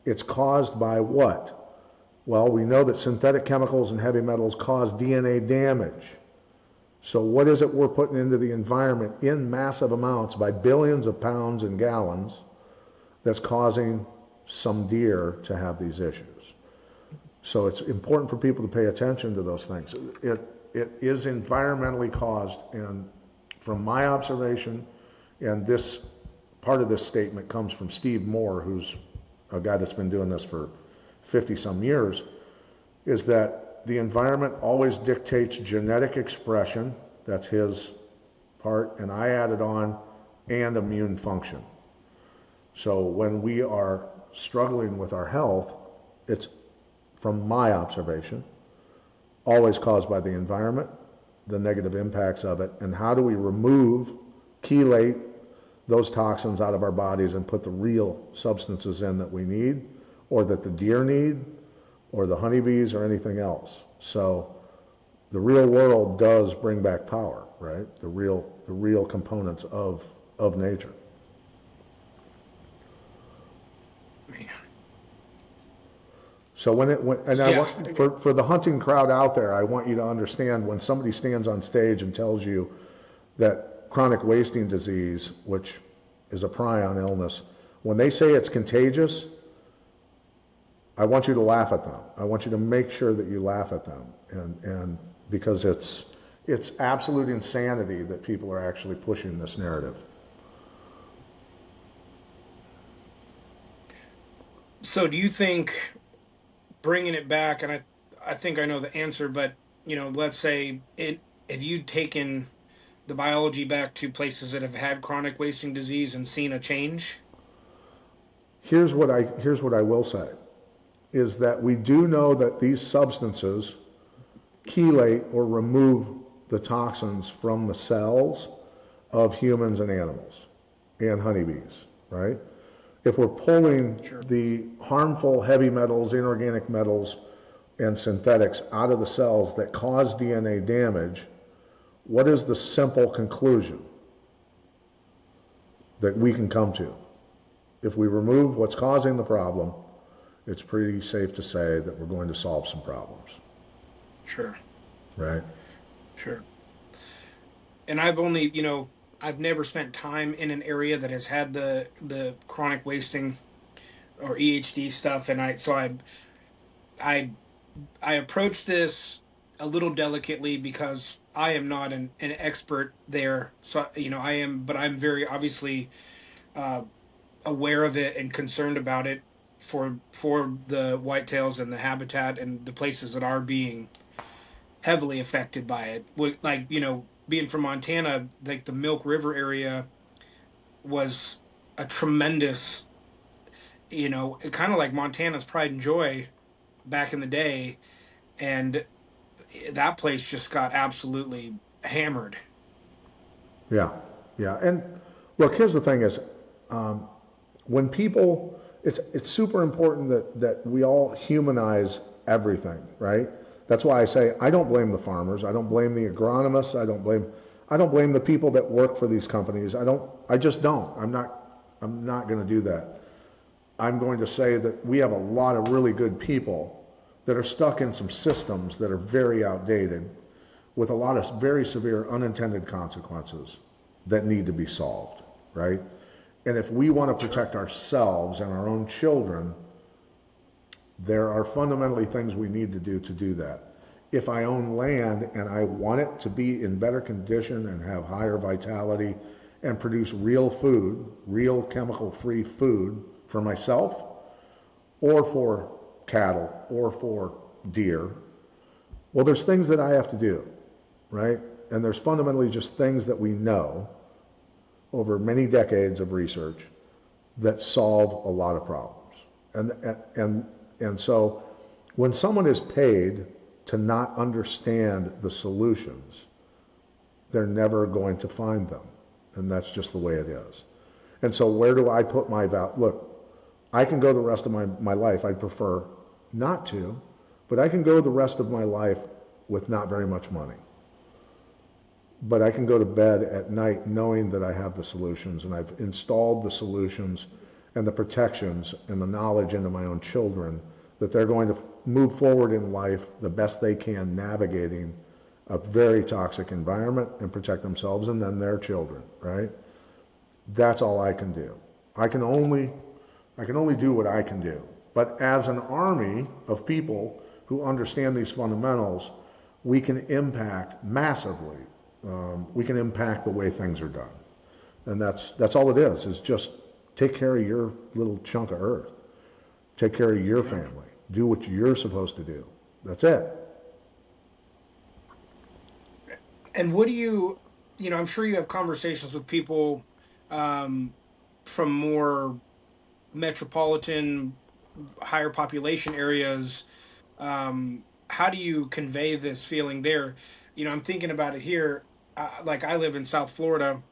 It's caused by what? Well, we know that synthetic chemicals and heavy metals cause DNA damage. So what is it we're putting into the environment in massive amounts by billions of pounds and gallons that's causing some deer to have these issues? So it's important for people to pay attention to those things. It is environmentally caused, and from my observation, and this part of this statement comes from Steve Moore, who's a guy that's been doing this for 50 some years, is that the environment always dictates genetic expression. That's his part, and I added on, and immune function. So when we are struggling with our health, it's, from my observation, always caused by the environment, the negative impacts of it, and how do we remove, chelate those toxins out of our bodies and put the real substances in that we need, or that the deer need, or the honeybees, or anything else. So the real world does bring back power, right? The real components of nature. So for the hunting crowd out there, I want you to understand, when somebody stands on stage and tells you that chronic wasting disease, which is a prion illness, when they say it's contagious, I want you to laugh at them. I want you to make sure that you laugh at them, and because it's absolute insanity that people are actually pushing this narrative. So do you think, bringing it back, and I think I know the answer, but let's say if you'd taken the biology back to places that have had chronic wasting disease and seen a change? Here's what I will say, is that we do know that these substances chelate or remove the toxins from the cells of humans and animals and honeybees, right? If we're pulling the harmful heavy metals, inorganic metals, and synthetics out of the cells that cause DNA damage, what is the simple conclusion that we can come to? If we remove what's causing the problem, it's pretty safe to say that we're going to solve some problems. Sure. Right? Sure. And I've never spent time in an area that has had the chronic wasting or EHD stuff, and I approach this a little delicately because I am not an expert there. So but I'm very obviously aware of it and concerned about it for the whitetails and the habitat and the places that are being heavily affected by it. Like, being from Montana, like the Milk River area was a tremendous, kind of like Montana's pride and joy back in the day. And that place just got absolutely hammered. Yeah, yeah. And look, here's the thing is, when people, it's super important that we all humanize everything, right? That's why I say I don't blame the farmers, I don't blame the agronomists, I don't blame the people that work for these companies. I just don't. I'm not going to do that. I'm going to say that we have a lot of really good people that are stuck in some systems that are very outdated, with a lot of very severe unintended consequences that need to be solved, right? And if we want to protect ourselves and our own children, there are fundamentally things we need to do that. If I own land and I want it to be in better condition and have higher vitality and produce real food, real chemical-free food for myself or for cattle or for deer, well, there's things that I have to do, right? And there's fundamentally just things that we know over many decades of research that solve a lot of problems. And so when someone is paid to not understand the solutions, they're never going to find them. And that's just the way it is. And so where do I put my value? Look, I can go the rest of my life, I'd prefer not to, but I can go the rest of my life with not very much money. But I can go to bed at night knowing that I have the solutions, and I've installed the solutions and the protections and the knowledge into my own children that they're going to move forward in life the best they can, navigating a very toxic environment and protect themselves and then their children, right? That's all I can do. I can only I can only do what I can do. But as an army of people who understand these fundamentals, we can impact massively. We can impact the way things are done, and that's all it is just take care of your little chunk of earth, take care of your Yeah. family, do what you're supposed to do. That's it. And what do you know, I'm sure you have conversations with people um, from more metropolitan, higher population areas. How do you convey this feeling there? You know, I'm thinking about it here. Like I live in South Florida,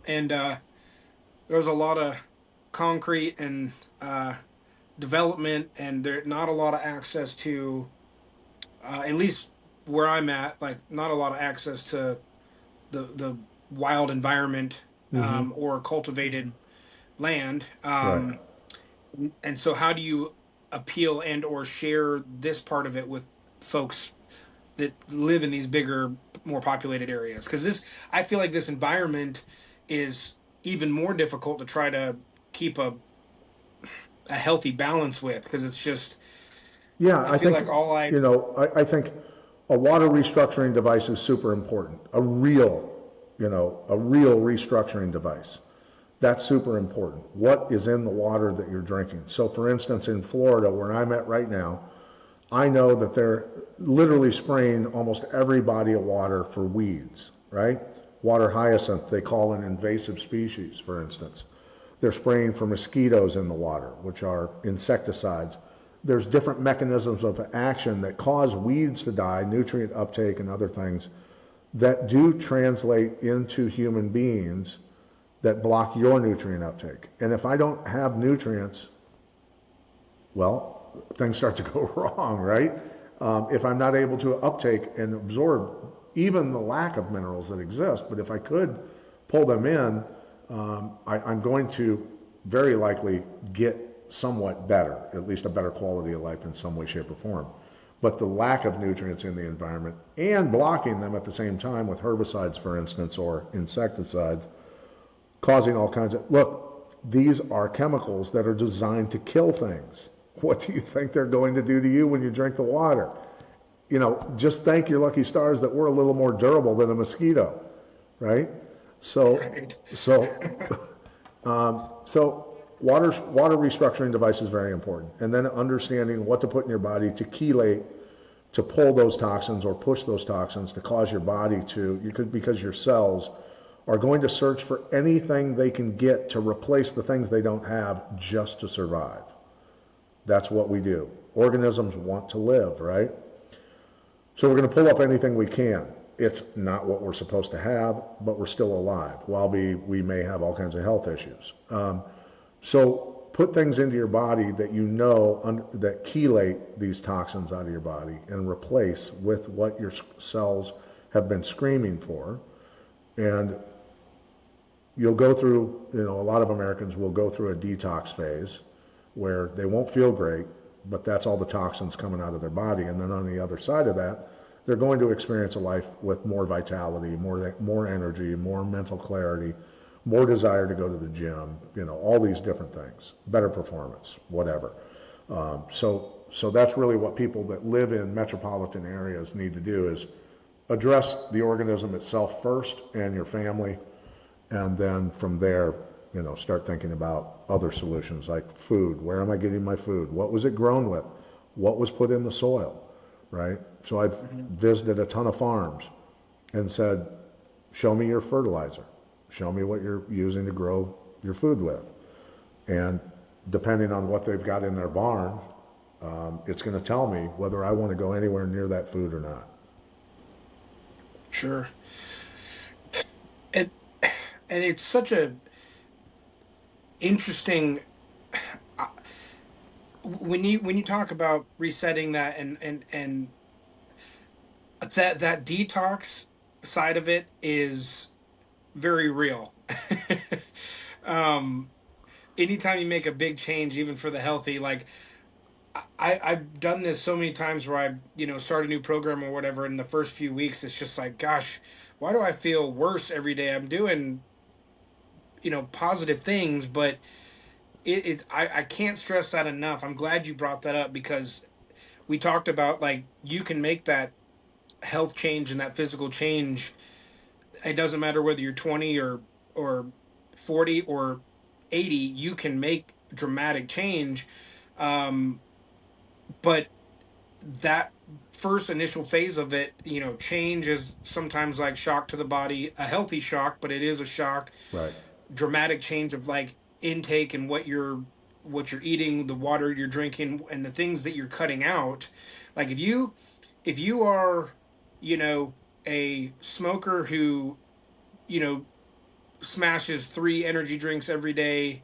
and there's a lot of concrete and development, and there not a lot of access to, at least where I'm at, like not a lot of access to the wild environment Mm-hmm. or cultivated land. Right. And so, how do you appeal and or share this part of it with folks that live in these bigger, more populated areas? Because this, I feel like this environment is even more difficult to try to keep a healthy balance with, because it's just, Yeah, I I feel think, like all I I think a water restructuring device is super important. A real restructuring device. That's super important. What is in the water that you're drinking? So, for instance, in Florida, where I'm at right now, I know that they're literally spraying almost every body of water for weeds, right? Water hyacinth, they call an invasive species, for instance. They're spraying for mosquitoes in the water, which are insecticides. There's different mechanisms of action that cause weeds to die, nutrient uptake and other things that do translate into human beings that block your nutrient uptake. And if I don't have nutrients, well, things start to go wrong, right? If I'm not able to uptake and absorb even the lack of minerals that exist, but if I could pull them in, I'm going to very likely get somewhat better, at least a better quality of life in some way, shape, or form. But the lack of nutrients in the environment and blocking them at the same time with herbicides, for instance, or insecticides, causing all kinds of, look, these are chemicals that are designed to kill things. What do you think they're going to do to you when you drink the water? Just thank your lucky stars that we're a little more durable than a mosquito, right? So, right. so, so water restructuring device is very important, and then understanding what to put in your body to chelate, to pull those toxins or push those toxins to cause your body to, because your cells are going to search for anything they can get to replace the things they don't have just to survive. That's what we do. Organisms want to live, right? So we're going to pull up anything we can. It's not what we're supposed to have, but we're still alive, while we may have all kinds of health issues. So put things into your body that that chelate these toxins out of your body and replace with what your cells have been screaming for. And you'll go through, a lot of Americans will go through a detox phase where they won't feel great, but that's all the toxins coming out of their body. And then on the other side of that, they're going to experience a life with more vitality, more energy, more mental clarity, more desire to go to the gym, all these different things, better performance, whatever. So that's really what people that live in metropolitan areas need to do, is address the organism itself first and your family, and then from there, start thinking about other solutions like food. Where am I getting my food? What was it grown with? What was put in the soil, right? So I've Mhm. visited a ton of farms and said, show me your fertilizer. Show me what you're using to grow your food with. And depending on what they've got in their barn, it's going to tell me whether I want to go anywhere near that food or not. Sure. And and it's such a interesting, uh, when you talk about resetting that, and that detox side of it is very real. um Anytime you make a big change, even for the healthy, like I've done this so many times where I, start a new program or whatever. In the first few weeks, it's just like, gosh, why do I feel worse every day? I'm doing, positive things, but I can't stress that enough. I'm glad you brought that up because we talked about like you can make that health change and that physical change. It doesn't matter whether you're 20 or 40 or 80, you can make dramatic change. Um, but that first initial phase of it, change is sometimes like shock to the body, a healthy shock, but it is a shock. Right. Dramatic change of like intake and what you're eating, the water you're drinking, and the things that you're cutting out. Like if you are, you know, a smoker who, you know, smashes 3 energy drinks every day,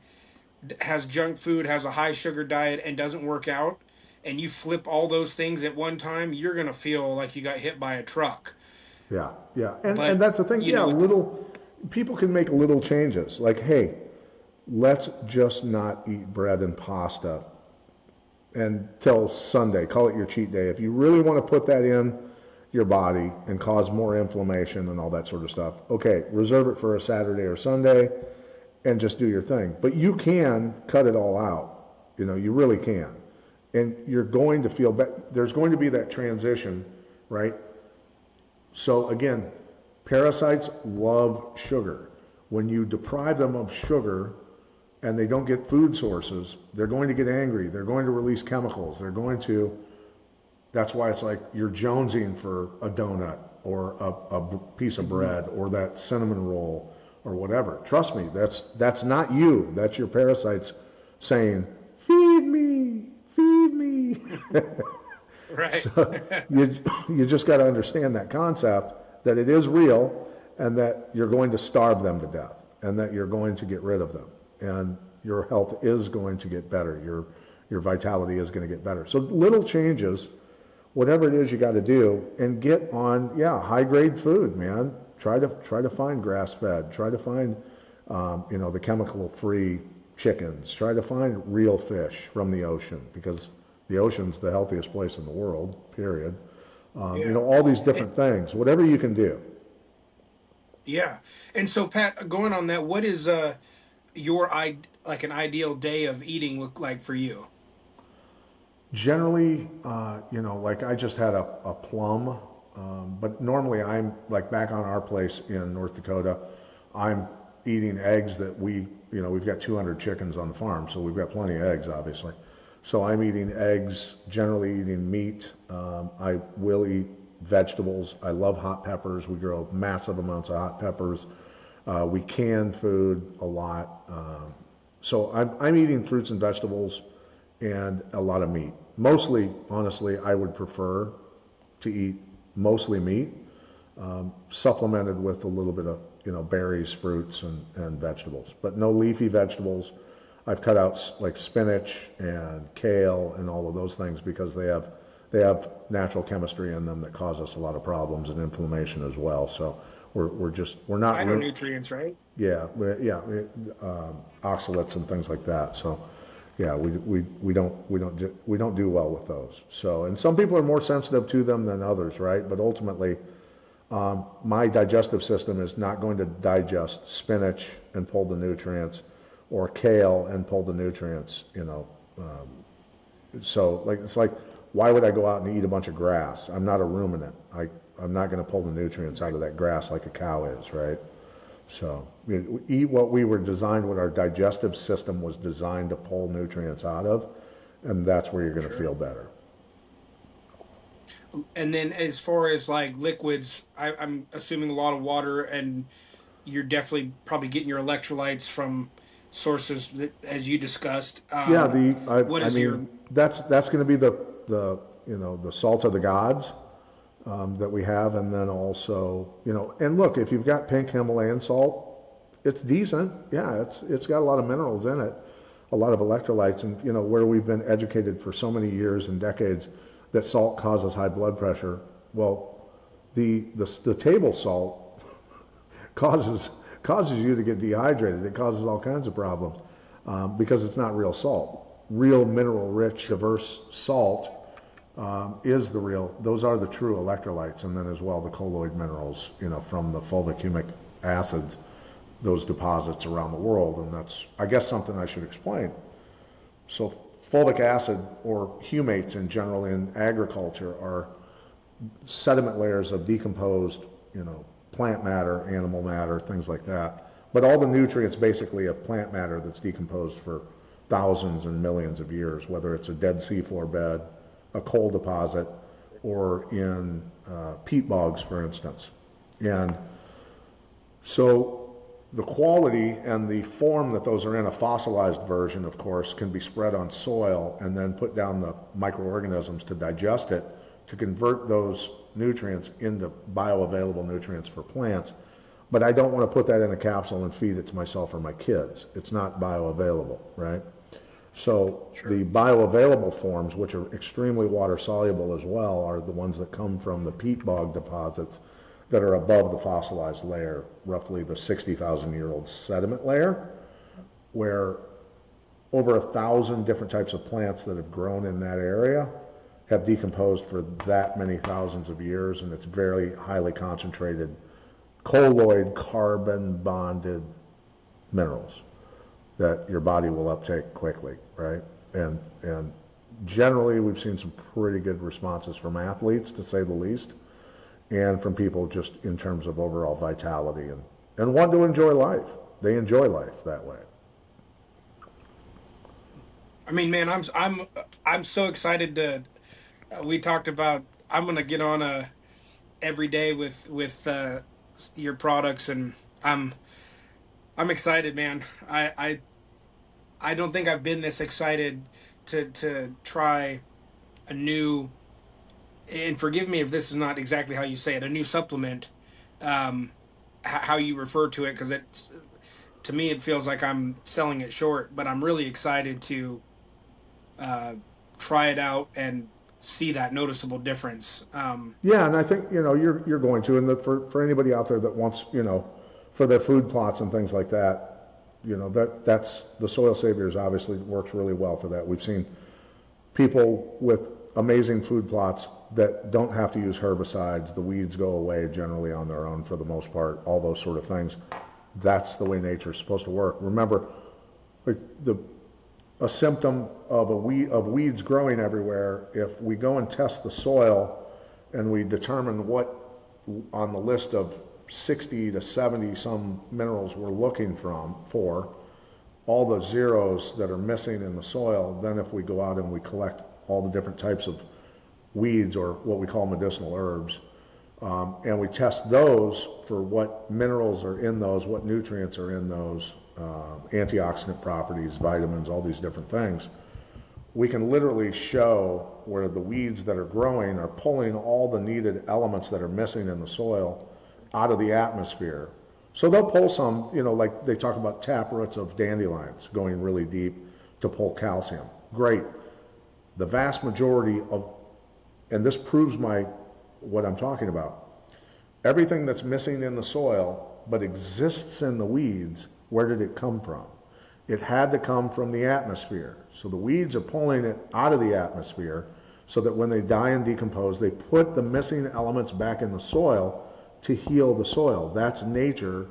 has junk food, has a high sugar diet, and doesn't work out, and you flip all those things at one time, you're gonna feel like you got hit by a truck. Yeah, yeah, and But that's the thing. Yeah, with little people can make little changes. Like, hey, let's just not eat bread and pasta until Sunday. Call it your cheat day. If you really want to put that in your body and cause more inflammation and all that sort of stuff, okay, reserve it for a Saturday or Sunday and just do your thing. But you can cut it all out. You really can. And you're going to feel better. There's going to be that transition, right? So again, parasites love sugar. When you deprive them of sugar and they don't get food sources, they're going to get angry. They're going to release chemicals. That's why it's like you're jonesing for a donut or a piece of Mhm. bread or that cinnamon roll or whatever. Trust me, that's not you. That's your parasites saying, feed me, feed me. Right. So you just got to understand that concept, that it is real and that you're going to starve them to death and that you're going to get rid of them and your health is going to get better. Your vitality is going to get better. So little changes, whatever it is you got to do, and get on, high grade food, man. Try to find grass fed. Try to find the chemical free chickens. Try to find real fish from the ocean because the ocean's the healthiest place in the world, period. Yeah. All these And, different things, whatever you can do. yeah. And so Pat, going on that, what is like an ideal day of eating look like for you? Generally, like I just had a plum, but normally I'm like back on our place in North Dakota, I'm eating eggs that we've got 200 chickens on the farm, so we've got plenty of eggs, obviously. So I'm eating eggs, generally eating meat. I will eat vegetables. I love hot peppers. We grow massive amounts of hot peppers. We can food a lot. So I'm eating fruits and vegetables and a lot of meat. Mostly, honestly, I would prefer to eat mostly meat, supplemented with a little bit of berries, fruits, and vegetables, but no leafy vegetables. I've cut out like spinach and kale and all of those things because they have natural chemistry in them that cause us a lot of problems and inflammation as well. So we're not Phytonutrients, right? oxalates and things like that. So yeah, we don't do well with those. So, and some people are more sensitive to them than others, right? But ultimately, my digestive system is not going to digest spinach and pull the nutrients, or kale and pull the nutrients. So like it's like, why would I go out and eat a bunch of grass? I'm not a ruminant. I'm not going to pull the nutrients out of that grass like a cow is, right? So we eat what we were designed, what our digestive system was designed to pull nutrients out of, and that's where you're going to Sure. feel better. And then as far as like liquids, I'm assuming a lot of water, and you're definitely probably getting your electrolytes from sources that, as you discussed. Yeah, What I is your mean that's going to be the salt of the gods that we have, and then also and look, if you've got pink Himalayan salt, it's decent. Yeah, it's got a lot of minerals in it, a lot of electrolytes, and where we've been educated for so many years and decades that salt causes high blood pressure. Well, the table salt causes causes you to get dehydrated. It causes all kinds of problems because it's not real salt. real mineral-rich, diverse salt those are the true electrolytes, and then as well the colloid minerals, from the fulvic humic acids, those deposits around the world, and that's, I guess, something I should explain. So fulvic acid, or humates in general in agriculture, are sediment layers of decomposed, plant matter, animal matter, things like that. But all the nutrients basically of plant matter that's decomposed for thousands and millions of years, whether it's a dead seafloor bed, a coal deposit, or in peat bogs, for instance. And so the quality and the form that those are in, a fossilized version, of course, can be spread on soil and then put down the microorganisms to digest it, to convert those nutrients into bioavailable nutrients for plants. But I don't want to put that in a capsule and feed it to myself or my kids. It's not bioavailable, right? So the bioavailable forms, which are extremely water soluble as well, are the ones that come from the peat bog deposits that are above the fossilized layer, roughly the 60,000-year-old sediment layer, where over 1,000 different types of plants that have grown in that area have decomposed for that many thousands of years, and it's very highly concentrated colloid carbon bonded minerals that your body will uptake quickly, right? And generally we've seen some pretty good responses from athletes, to say the least, and from people just in terms of overall vitality and want to enjoy life. They enjoy life that way. I mean, man, I'm so excited to. We talked about I'm gonna get on a every day with your products, and I'm I'm excited, man. I don't think I've been this excited to try a new, and forgive me if this is not exactly how you say it, a new supplement, um how you refer to it, because it's, to me it feels like I'm selling it short, but I'm really excited to uh try it out and see that noticeable difference. Yeah, and I think you're going to, and for anybody out there that wants, for their food plots and things like that, that's the Soil Saviors obviously works really well for that. We've seen people with amazing food plots that don't have to use herbicides. The weeds go away generally on their own for the most part, all those sort of things. That's the way nature's supposed to work. Remember, like a symptom of weeds growing everywhere, if we go and test the soil and we determine what on the list of 60 to 70 some minerals we're looking for, all the zeros that are missing in the soil, then if we go out and we collect all the different types of weeds, or what we call medicinal herbs, and we test those for what minerals are in those, what nutrients are in those, antioxidant properties, vitamins, all these different things, we can literally show where the weeds that are growing are pulling all the needed elements that are missing in the soil out of the atmosphere. So they'll pull some, like they talk about tap roots of dandelions going really deep to pull calcium. Great. The vast majority of, and this proves what I'm talking about, everything that's missing in the soil but exists in the weeds, where did it come from? It had to come from the atmosphere. So the weeds are pulling it out of the atmosphere so that when they die and decompose, they put the missing elements back in the soil to heal the soil. That's nature.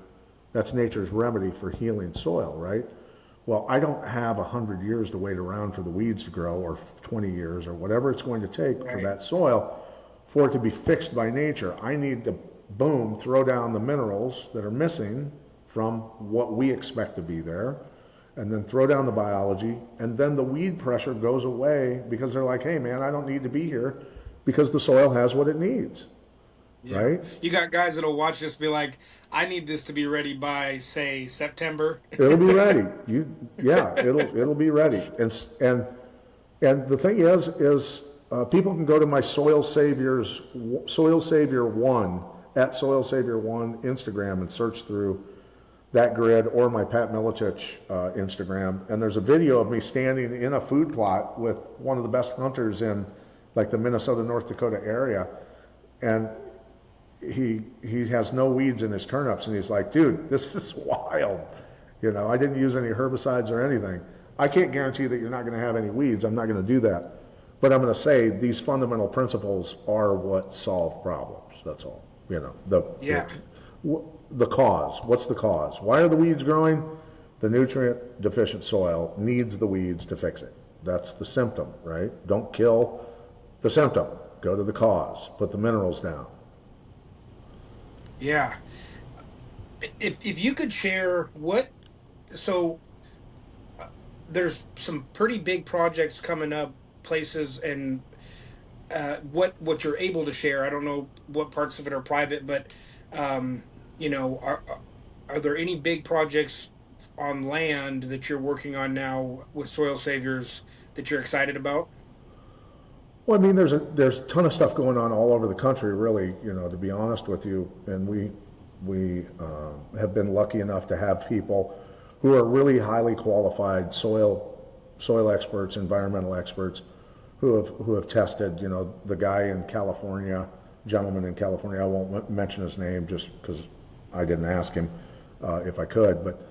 That's nature's remedy for healing soil, right? Well, I don't have 100 years to wait around for the weeds to grow, or 20 years, or whatever it's going to take for that soil for it to be fixed by nature. I need to, boom, throw down the minerals that are missing from what we expect to be there, and then throw down the biology, and then the weed pressure goes away because they're like, hey man, I don't need to be here because the soil has what it needs. Yeah. Right? You got guys that'll watch this be like, I need this to be ready by, say, September. It'll be ready. It'll be ready. And the thing is people can go to my Soil Savior 1 at Soil Savior 1 Instagram and search through that grid, or my Pat Miletich Instagram, and there's a video of me standing in a food plot with one of the best hunters in like the Minnesota, North Dakota area, and he has no weeds in his turnips, and he's like, dude, this is wild. I didn't use any herbicides or anything. I can't guarantee that you're not going to have any weeds. I'm not going to do that. But I'm going to say these fundamental principles are what solve problems. That's all. You know, Yeah. the cause. What's the cause? Why are the weeds growing? The nutrient deficient soil needs the weeds to fix it. That's the symptom, right? Don't kill the symptom. Go to the cause. Put the minerals down. Yeah. If you could share so uh, there's some pretty big projects coming up, places, and what you're able to share. I don't know what parts of it are private, but um, are there any big projects on land that you're working on now with Soil Saviors that you're excited about? Well, I mean, there's a ton of stuff going on all over the country, really. You know, to be honest with you, and we have been lucky enough to have people who are really highly qualified soil experts, environmental experts, who have tested. You know, the guy in California, gentleman in California. I won't mention his name just because I didn't ask him if I could, but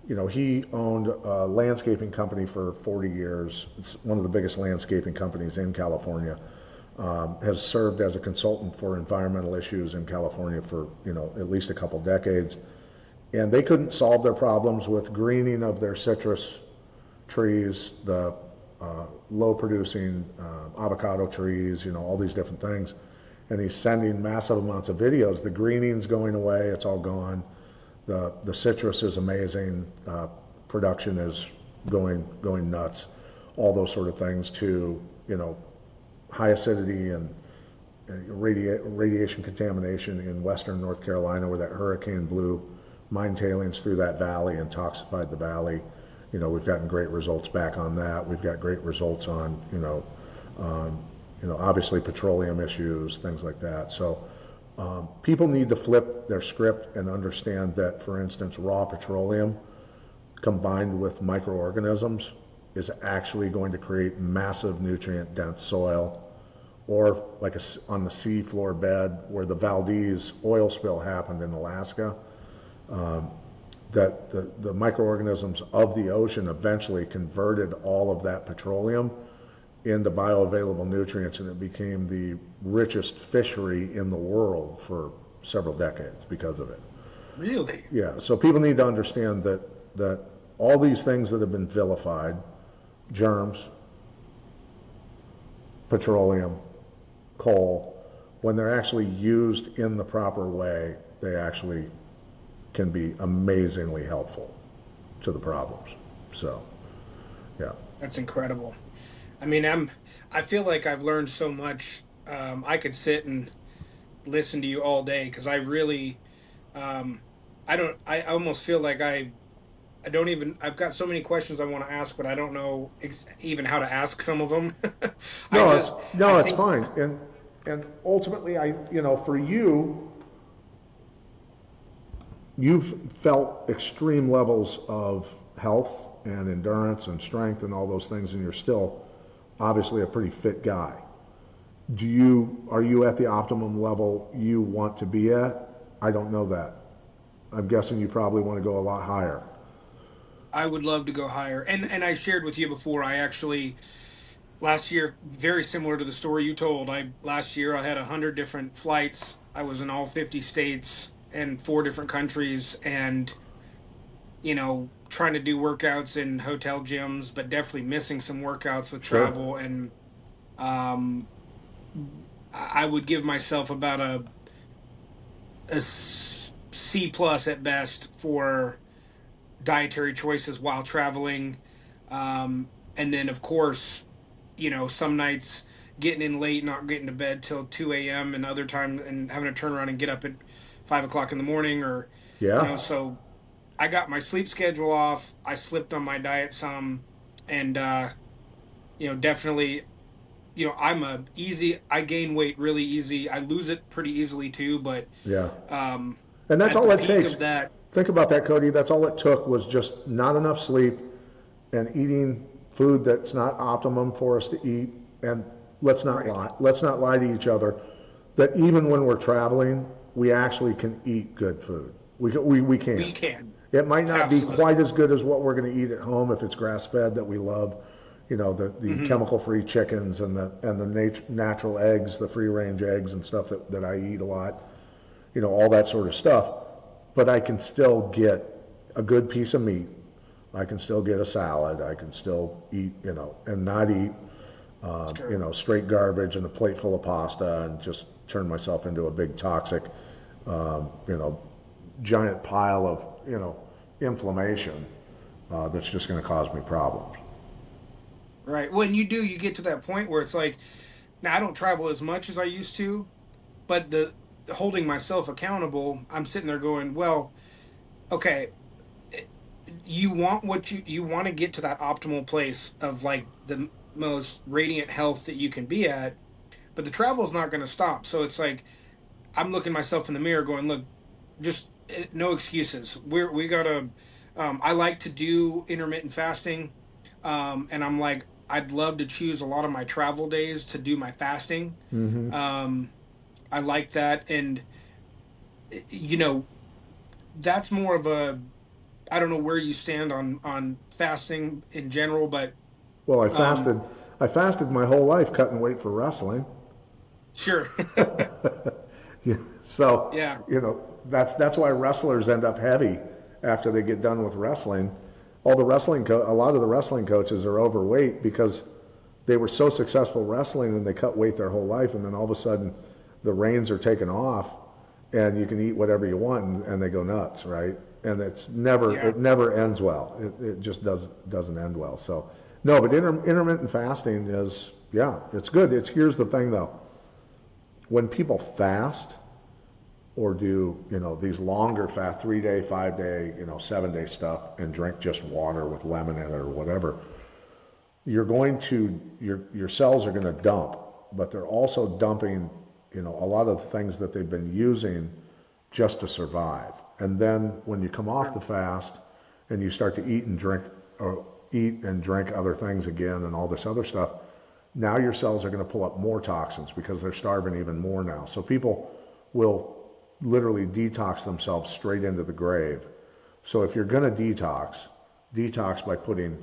you know, he owned a landscaping company for 40 years. It's one of the biggest landscaping companies in California. Has served as a consultant for environmental issues in California for, you know, at least a couple decades. And they couldn't solve their problems with greening of their citrus trees, the low producing avocado trees, you know, all these different things. And he's sending massive amounts of videos. The greening's going away, it's all gone. The citrus is amazing. Production is going nuts. All those sort of things to, you know, high acidity and radiation contamination in western North Carolina, where that hurricane blew mine tailings through that valley and toxified the valley. You know, we've gotten great results back on that. We've got great results on, obviously petroleum issues, things like that. So. People need to flip their script and understand that, for instance, raw petroleum combined with microorganisms is actually going to create massive nutrient dense soil, or like on the sea floor bed where the Valdez oil spill happened in Alaska, that the microorganisms of the ocean eventually converted all of that petroleum into bioavailable nutrients, and it became the richest fishery in the world for several decades because of it. Really? Yeah, so people need to understand that all these things that have been vilified, germs, petroleum, coal, when they're actually used in the proper way, they actually can be amazingly helpful to the problems. So, yeah. That's incredible. I mean, I feel like I've learned so much. I could sit and listen to you all day because I really, um, I don't, I almost feel like I don't even, I've got so many questions I want to ask, but I don't know even how to ask some of them. I No, just, I it's think, fine. And ultimately, for you, you've felt extreme levels of health and endurance and strength and all those things, and you're still obviously a pretty fit guy. Are you at the optimum level you want to be at? I don't know that. I'm guessing you probably want to go a lot higher. I would love to go higher. And I shared with you before, I actually, last year, very similar to the story you told, last year I had 100 different flights. I was in all 50 states and 4 different countries, and trying to do workouts in hotel gyms, but definitely missing some workouts with Sure. travel. And um, I would give myself about C plus at best for dietary choices while traveling. And then, of course, some nights getting in late, not getting to bed till 2 a.m., and other time and having to turn around and get up at 5 o'clock in the morning, or, Yeah. so I got my sleep schedule off. I slipped on my diet some, and definitely, I gain weight really easy. I lose it pretty easily too, but Yeah. um, And that's at all the it peak takes. of that, Think about that, Cody. That's all it took was just not enough sleep and eating food that's not optimum for us to eat. And let's not right? lie. Let's not lie to each other that even when we're traveling, we actually can eat good food. We We can. can. It might not be quite Absolutely. as good as what we're going to eat at home if it's grass fed that we love, the Hmm. chemical free chickens and the natural eggs, the free range eggs and stuff that I eat a lot, all that sort of stuff. But I can still get a good piece of meat. I can still get a salad. I can still eat, and not eat, Sure. straight garbage and a plate full of pasta and just turn myself into a big toxic, um, you know, giant pile of, inflammation that's just going to cause me problems. Right. When you do, you get to that point where it's like, now I don't travel as much as I used to, but the holding myself accountable, I'm sitting there going, well, okay, eh, you want what you want to get to that optimal place of like the most radiant health that you can be at, but the travel's not going to stop. So it's like I'm looking myself in the mirror going, look, just no excuses. We gotta. I like to do intermittent fasting, and I'm like, I'd love to choose a lot of my travel days to do my fasting. Mm-hmm. Um, I like that, and you know, that's more of a. I don't know where you stand on fasting in general, but Well, I um, fasted. I fasted my whole life cutting weight for wrestling. sure, Yeah, so, yeah, that's why wrestlers end up heavy after they get done with wrestling. A lot of the wrestling coaches are overweight because they were so successful wrestling and they cut weight their whole life, and then all of a sudden the reins are taken off, and you can eat whatever you want, and they go nuts, right? And yeah, it never ends well. It just doesn't end well. So no, but intermittent fasting is, yeah, it's good. Here's the thing though, when people fast or do, these longer fast, 3 day, 5 day, 7 day stuff, and drink just water with lemon in it or whatever, your cells are going to dump, but they're also dumping, a lot of the things that they've been using just to survive. And then when you come off sure, the fast and you start to eat and drink other things again and all this other stuff, now your cells are going to pull up more toxins because they're starving even more now. So people will literally detox themselves straight into the grave. So if you're going to detox by putting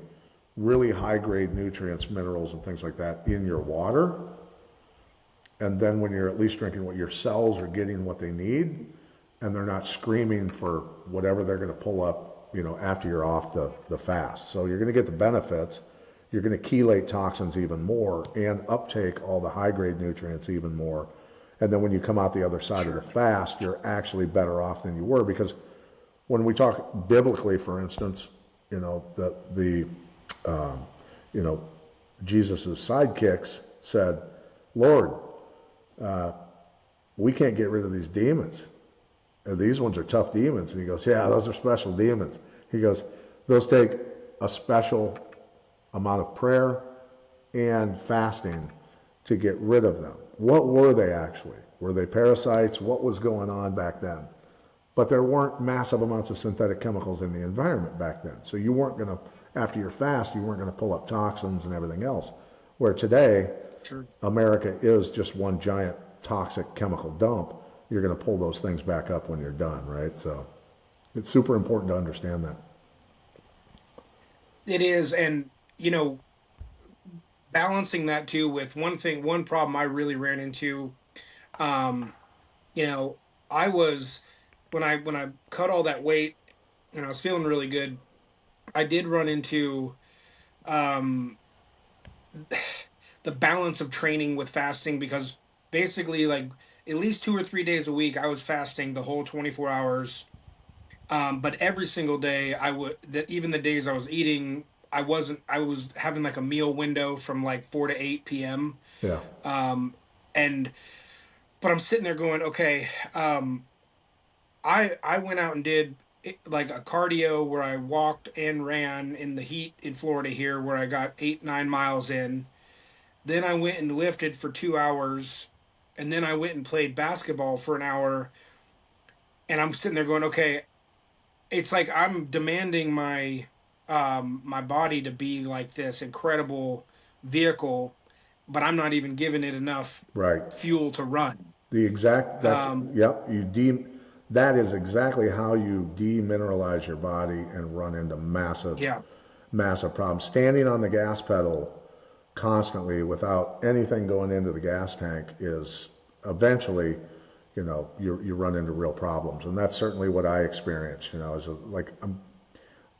really high grade nutrients, minerals, and things like that in your water. And then when you're at least drinking what your cells are getting what they need, and they're not screaming for whatever they're going to pull up, after you're off the fast. So you're going to get the benefits. You're going to chelate toxins even more and uptake all the high grade nutrients even more. And then when you come out the other side of the sure, fast, you're actually better off than you were because when we talk biblically, for instance, the um, you know, Jesus's sidekicks said, "Lord, uh, we can't get rid of these demons. These ones are tough demons." And he goes, "Yeah, those are special demons." He goes, "Those take a special amount of prayer and fasting to get rid of them." What were they actually? Were they parasites? What was going on back then? But there weren't massive amounts of synthetic chemicals in the environment back then. So you weren't going to, after your fast, you weren't going to pull up toxins and everything else. Where today, sure. America is just one giant toxic chemical dump. You're going to pull those things back up when you're done, right? So it's super important to understand that. It is, and balancing that too with one problem I really ran into. Um, you know, I was when I cut all that weight and I was feeling really good. I did run into um the balance of training with fasting because basically like at least 2 or 3 days a week I was fasting the whole 24 hours. But every single day I would that even the days I was eating, I was having like a meal window from like 4 to 8 p.m. Yeah. And but I'm sitting there going, okay, I went out and did like a cardio where I walked and ran in the heat in Florida here, where I got 8 9 miles in. Then I went and lifted for 2 hours, and then I went and played basketball for an hour. And I'm sitting there going, okay, it's like I'm demanding my body to be like this incredible vehicle, but I'm not even giving it enough Right. fuel to run. The exact, that's, Um, yep, that is exactly how you demineralize your body and run into massive, Yeah. massive problems. Standing on the gas pedal constantly without anything going into the gas tank is eventually, you run into real problems. And that's certainly what I experienced, as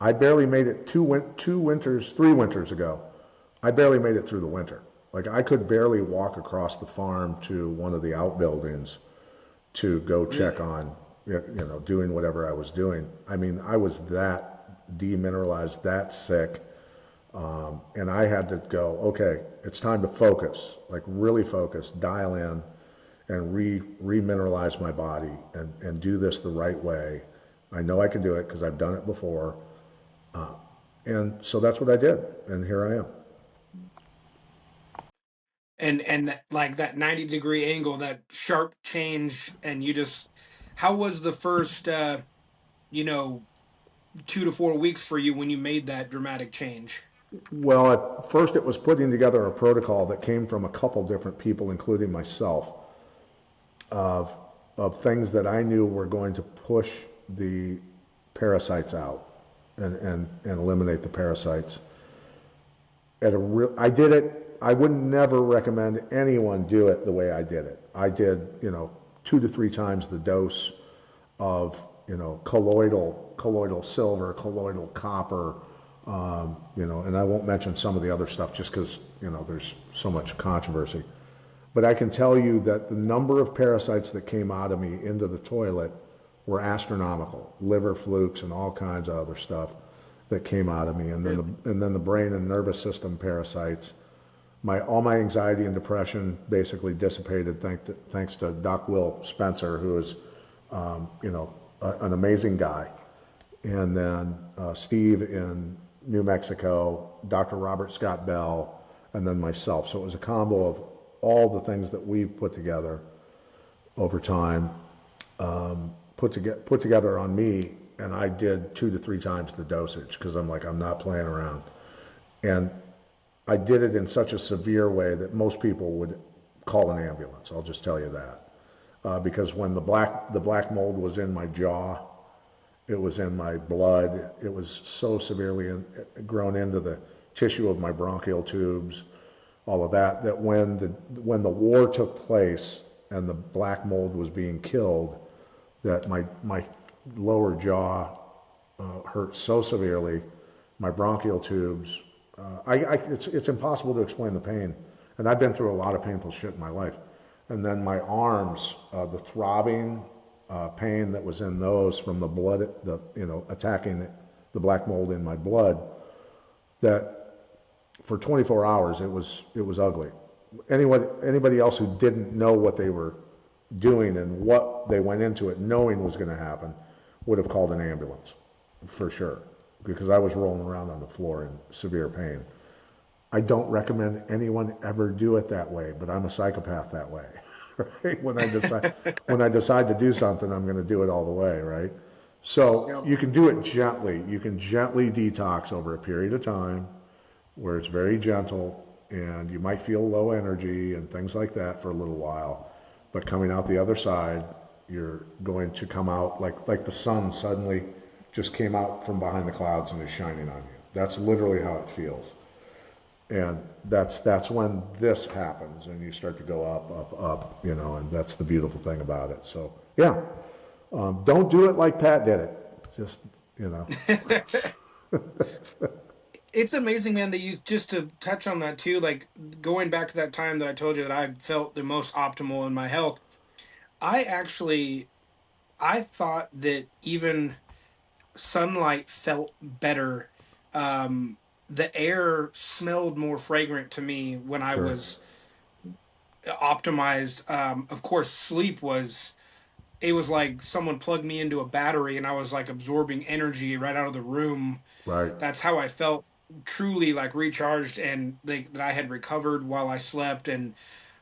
I barely made it two winters, 3 winters ago. I barely made it through the winter. Like I could barely walk across the farm to one of the outbuildings to go check Really. on, doing whatever I was doing. I mean, I was that demineralized, that sick, and I had to go, okay, it's time to focus, like really focus, dial in, and remineralize my body and do this the right way. I know I can do it because I've done it before. Uh, and so that's what I did, and here I am. And that, like that 90-degree angle, that sharp change, and you just, how was the first you know 2 to 4 weeks for you when you made that dramatic change? Well, at first it was putting together a protocol that came from a couple different people, including myself, of things that I knew were going to push the parasites out and eliminate the parasites. I did it. I would never recommend anyone do it the way I did it. I did, 2 to 3 times the dose of, colloidal silver, colloidal copper, and I won't mention some of the other stuff just because, there's so much controversy. But I can tell you that the number of parasites that came out of me into the toilet were astronomical. Liver flukes and all kinds of other stuff that came out of me, and then Really? the brain and nervous system parasites. All my anxiety and depression basically dissipated thanks to Doc Will Spencer, who is, an amazing guy, and then Steve in New Mexico, Dr. Robert Scott Bell, and then myself. So it was a combo of all the things that we've put together over time, put together on me, and I did 2 to 3 times the dosage because I'm like, I'm not playing around. And I did it in such a severe way that most people would call an ambulance. I'll just tell you that, because when the black mold was in my jaw, it was in my blood. It was so severely grown into the tissue of my bronchial tubes, all of that. That when the war took place and the black mold was being killed, that my lower jaw hurt so severely, my bronchial tubes. It's impossible to explain the pain, and I've been through a lot of painful shit in my life. And then my arms, the throbbing pain that was in those from the blood, attacking the black mold in my blood. That for 24 hours it was ugly. Anybody else who didn't know what they were doing and what they went into it knowing was going to happen would have called an ambulance for sure, because I was rolling around on the floor in severe pain. I don't recommend anyone ever do it that way, but I'm a psychopath that way. Right? When I decide to do something, I'm going to do it all the way, right? So Yep. you can do it gently. You can gently detox over a period of time where it's very gentle, and you might feel low energy and things like that for a little while. But coming out the other side, you're going to come out like the sun suddenly just came out from behind the clouds and is shining on you. That's literally how it feels. And that's when this happens, and you start to go up, and that's the beautiful thing about it. So yeah, don't do it like Pat did it. Just you know, It's amazing, man, that you, just to touch on that too, like going back to that time that I told you that I felt the most optimal in my health. I actually, I thought that even sunlight felt better. The air smelled more fragrant to me when I sure, was optimized. Of course, sleep was, it was like someone plugged me into a battery and I was like absorbing energy right out of the room. right, That's how I felt, truly like recharged, and that I had recovered while I slept. And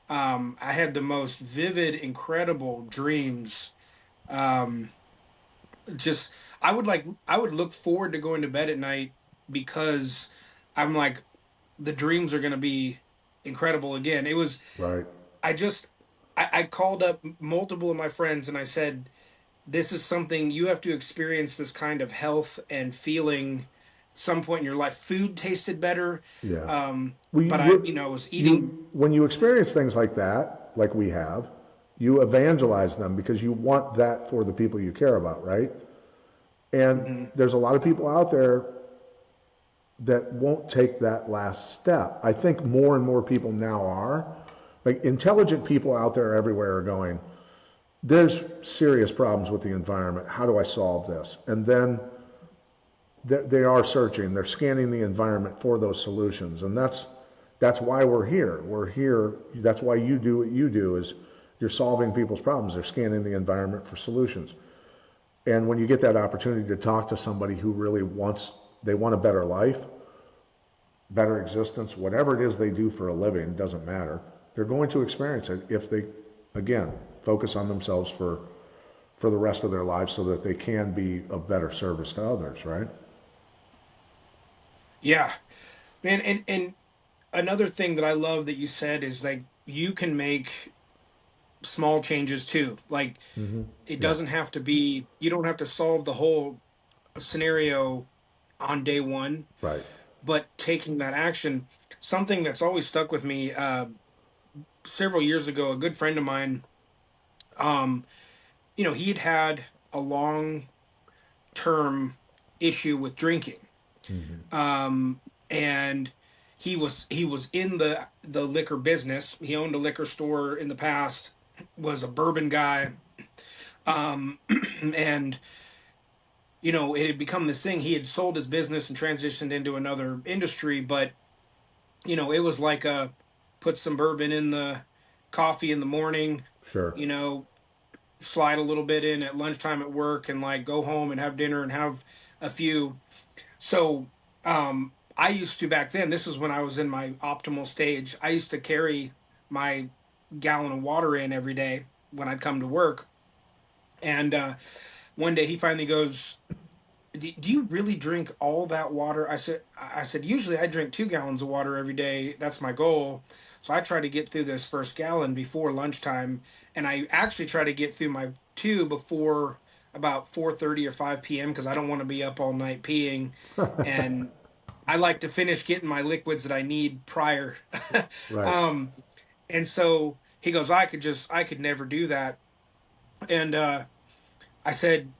I had the most vivid, incredible dreams. Um, just I would look forward to going to bed at night because I'm like, the dreams are going to be incredible again. I just I called up multiple of my friends and I said, this is something you have to experience, this kind of health and feeling some point in your life. Food tasted better. Yeah. Well, But I, you know, was eating. when you experience things like that, like we have, you evangelize them because you want that for the people you care about, right? And Mhm. there's a lot of people out there that won't take that last step. I think more and more people now are. Like intelligent people out there everywhere are going, there's serious problems with the environment. How do I solve this? And then they are searching, they're scanning the environment for those solutions. And that's why we're here. We're here. That's why you do what you do is you're solving people's problems. They're scanning the environment for solutions. And when you get that opportunity to talk to somebody who really they want a better life, better existence, whatever it is they do for a living, doesn't matter. They're going to experience it if they, again, focus on themselves for the rest of their lives so that they can be of better service to others, right? Yeah, man. And another thing that I love that you said is like you can make small changes too. Like Mm-hmm. it Yeah, doesn't have to be. You don't have to solve the whole scenario on day one, right. but taking that action. Something that's always stuck with me. Several years ago, a good friend of mine, um, you know, he had had a long term issue with drinking. Mm-hmm. Um, and he was in the liquor business. He owned a liquor store in the past, was a bourbon guy. Um, and you know, it had become this thing. He had sold his business and transitioned into another industry, but you know, it was like a put some bourbon in the coffee in the morning, Sure. you know, slide a little bit in at lunchtime at work and like go home and have dinner and have a few. So I used to back then, this was when I was in my optimal stage. I used to carry my gallon of water in every day when I'd come to work. And one day he finally goes, do you really drink all that water? I said, usually I drink 2 gallons of water every day. That's my goal. So I try to get through this first gallon before lunchtime. And I actually try to get through my two before about 4:30 or 5 p.m. because I don't want to be up all night peeing. And I like to finish getting my liquids that I need prior. Right. um, and so he goes, I could never do that. And I said,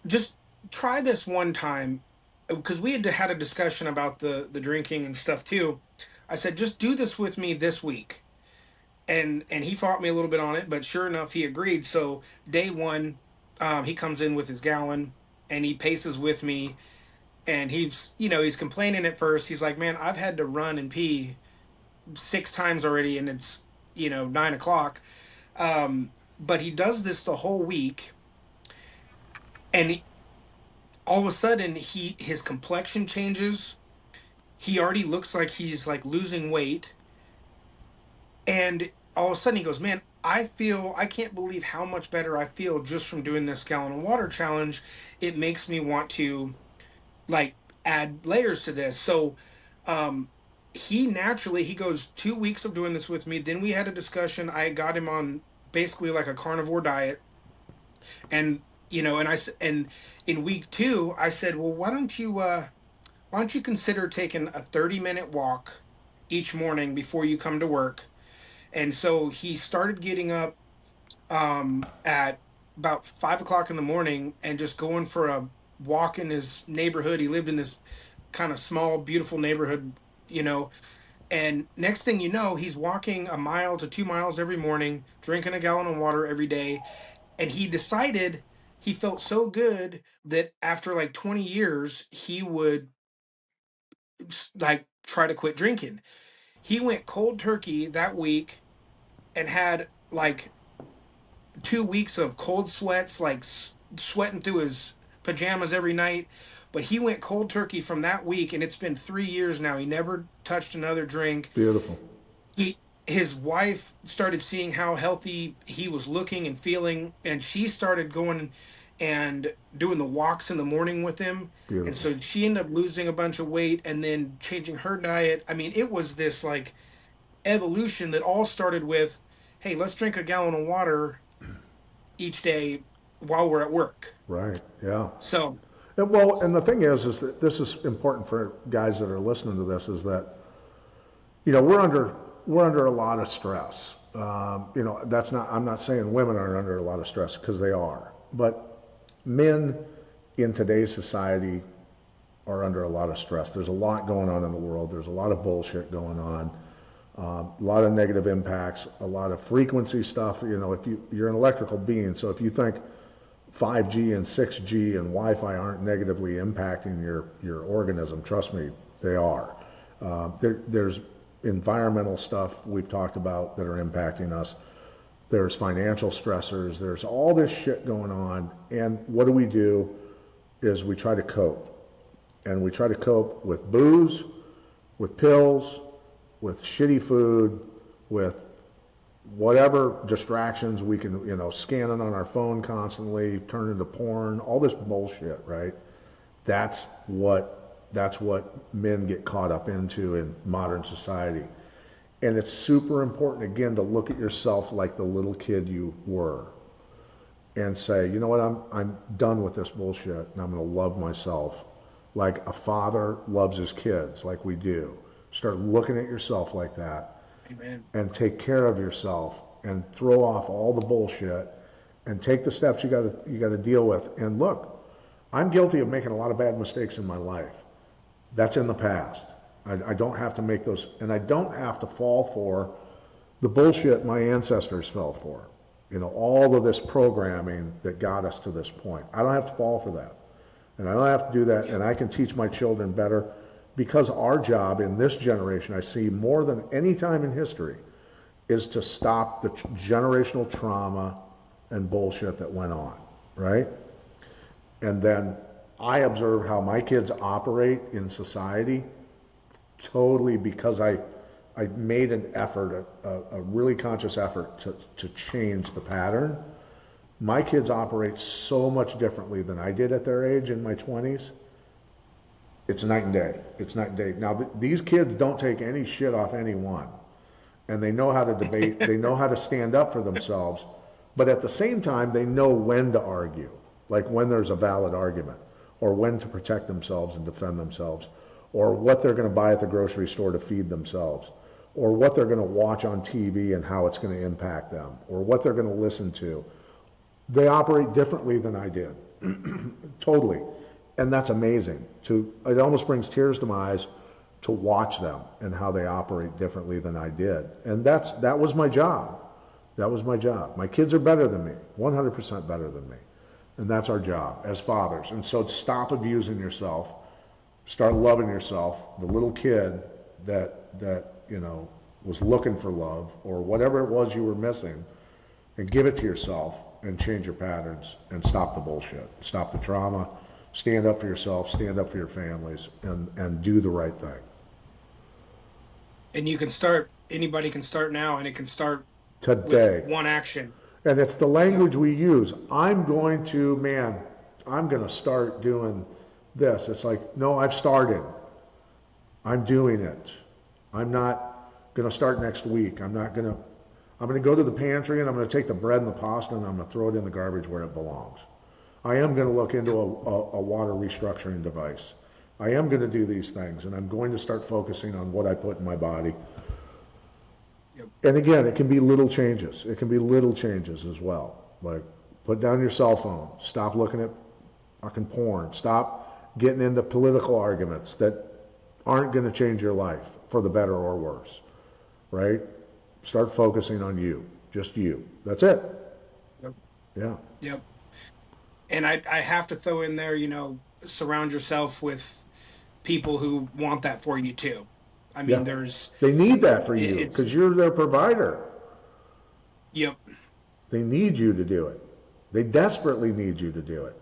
just try this one time because we had a discussion about the drinking and stuff too. I said, just do this with me this week. And he fought me a little bit on it, but sure enough, he agreed. So day one, he comes in with his gallon and he paces with me and he's, you know, he's complaining at first. He's like, man, I've had to run and pee 6 times already and it's, you know, 9 o'clock. But he does this the whole week and all of a sudden his complexion changes. He already looks like he's like losing weight. And all of a sudden he goes, man, I can't believe how much better I feel just from doing this gallon of water challenge. It makes me want to like add layers to this. So um he goes 2 weeks of doing this with me. Then we had a discussion. I got him on basically like a carnivore diet. And you know, and in week two, I said, well, why don't you consider taking a 30-minute walk each morning before you come to work? And so he started getting up at about 5 o'clock in the morning and just going for a walk in his neighborhood. He lived in this kind of small, beautiful neighborhood, you know. And next thing you know, he's walking a mile to 2 miles every morning, drinking a gallon of water every day. And he decided he felt so good that after like 20 years, he would like try to quit drinking. He went cold turkey that week and had like 2 weeks of cold sweats, like sweating through his pajamas every night. But he went cold turkey from that week, and it's been 3 years now. He never touched another drink. Beautiful. His wife started seeing how healthy he was looking and feeling, and she started going and doing the walks in the morning with him. And Beautiful. so she ended up losing a bunch of weight and then changing her diet. I mean, it was this like evolution that all started with, hey, let's drink a gallon of water each day. while we're at work. Right. Yeah. So, And the thing is that this is important for guys that are listening to this is that, we're under a lot of stress. That's not, I'm not saying women are under a lot of stress because they are, but men in today's society are under a lot of stress. There's a lot going on in the world. There's a lot of bullshit going on. A lot of negative impacts, a lot of frequency stuff. If you're an electrical being, so if you think 5G and 6G and Wi-Fi aren't negatively impacting your organism, trust me, they are. There's environmental stuff we've talked about that are impacting us. There's financial stressors. There's all this shit going on. And what do? Is we try to cope. And we try to cope with booze, with pills, with shitty food, with whatever distractions we can, scanning on our phone constantly, turning to porn, all this bullshit, right? That's what men get caught up into in modern society. And it's super important, again, to look at yourself like the little kid you were and say, you know what, I'm done with this bullshit and I'm going to love myself like a father loves his kids, like we do. Start looking at yourself like that. amen. And take care of yourself and throw off all the bullshit and take the steps you got to deal with. And look, I'm guilty of making a lot of bad mistakes in my life. That's in the past. I don't have to make those, and I don't have to fall for the bullshit my ancestors fell for. All of this programming that got us to this point. I don't have to fall for that. And I don't have to do that, and I can teach my children better because our job in this generation, I see more than any time in history, is to stop the generational trauma and bullshit that went on, right? And then I observe how my kids operate in society totally because I made an effort, a really conscious effort to change the pattern. My kids operate so much differently than I did at their age in my 20s. It's night and day. It's night and day. Now, these kids don't take any shit off anyone. And they know how to debate. They know how to stand up for themselves. But at the same time, they know when to argue, like when there's a valid argument, or when to protect themselves and defend themselves, or what they're going to buy at the grocery store to feed themselves, or what they're going to watch on TV and how it's going to impact them, or what they're going to listen to. They operate differently than I did, totally. And that's amazing. It almost brings tears to my eyes to watch them and how they operate differently than I did. And that was my job. That was my job. My kids are better than me, 100% better than me. And that's our job as fathers. And so stop abusing yourself. Start loving yourself. The little kid that was looking for love or whatever it was you were missing, and give it to yourself and change your patterns and stop the bullshit. Stop the trauma. Stand up for yourself, stand up for your families, and do the right thing. And anybody can start now, and it can start with Today. one action. And it's the Yep. language we use. I'm going to start doing this. It's like, no, I've started. I'm doing it. I'm not going to start next week. I'm going to go to the pantry and I'm going to take the bread and the pasta and I'm going to throw it in the garbage where it belongs. I am going to look into a water restructuring device. I am going to do these things, and I'm going to start focusing on what I put in my body. Yep. And again, it can be little changes. It can be little changes as well. Like, put down your cell phone. Stop looking at fucking porn. Stop getting into political arguments that aren't going to change your life for the better or worse. Right? Start focusing on you. Just you. That's it. Yep. Yeah. Yep. And I have to throw in there, surround yourself with people who want that for you too. I mean, Yeah. They need that for you because it's, you're their provider. yep. They need you to do it. They desperately need you to do it.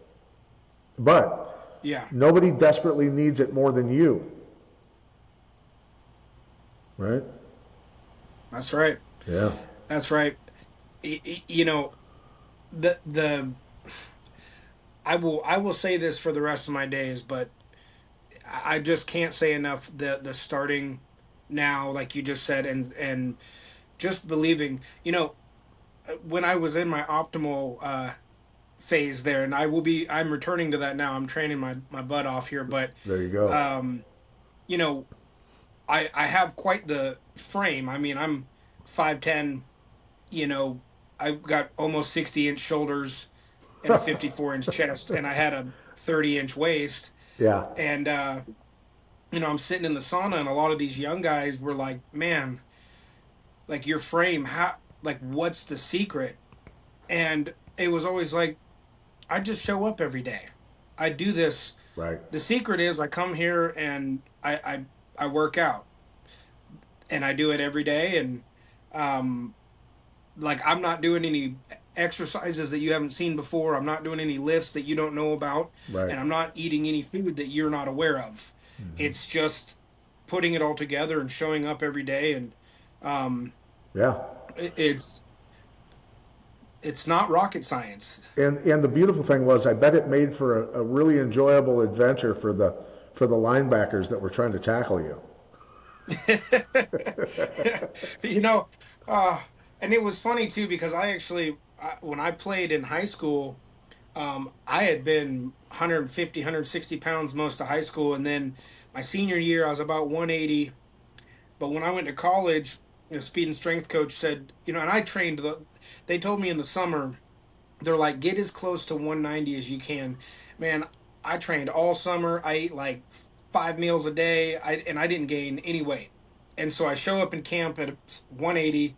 But Yeah, nobody desperately needs it more than you. Right? that's right. Yeah. That's right. You know, the I will say this for the rest of my days, but I just can't say enough the starting now, like you just said, and just believing, when I was in my optimal phase there, and I'm returning to that now. I'm training my butt off here, but There you go. um, you know, I have quite the frame. I mean, I'm 5'10", you know, I've got almost 60-inch shoulders and a 54-inch chest, and I had a 30-inch waist. Yeah, And I'm sitting in the sauna, and a lot of these young guys were like, "Man, like your frame, how, like, what's the secret?" And it was always like, I just show up every day. I do this. right. The secret is I come here and I work out, and I do it every day. And um, like, I'm not doing any exercises that you haven't seen before. I'm not doing any lifts that you don't know about, Right. and I'm not eating any food that you're not aware of. Hmm. It's just putting it all together and showing up every day. And um, Yeah. it, it's it's not rocket science. And the beautiful thing was, I bet it made for a really enjoyable adventure for the linebackers that were trying to tackle you. you know, uh, and it was funny too because when I played in high school, I had been 150, 160 pounds most of high school, and then my senior year I was about 180. But when I went to college, the speed and strength coach said, and I trained. They told me in the summer, they're like, get as close to 190 as you can. Man, I trained all summer. I ate like 5 meals a day. And I didn't gain any weight. And so I show up in camp at 180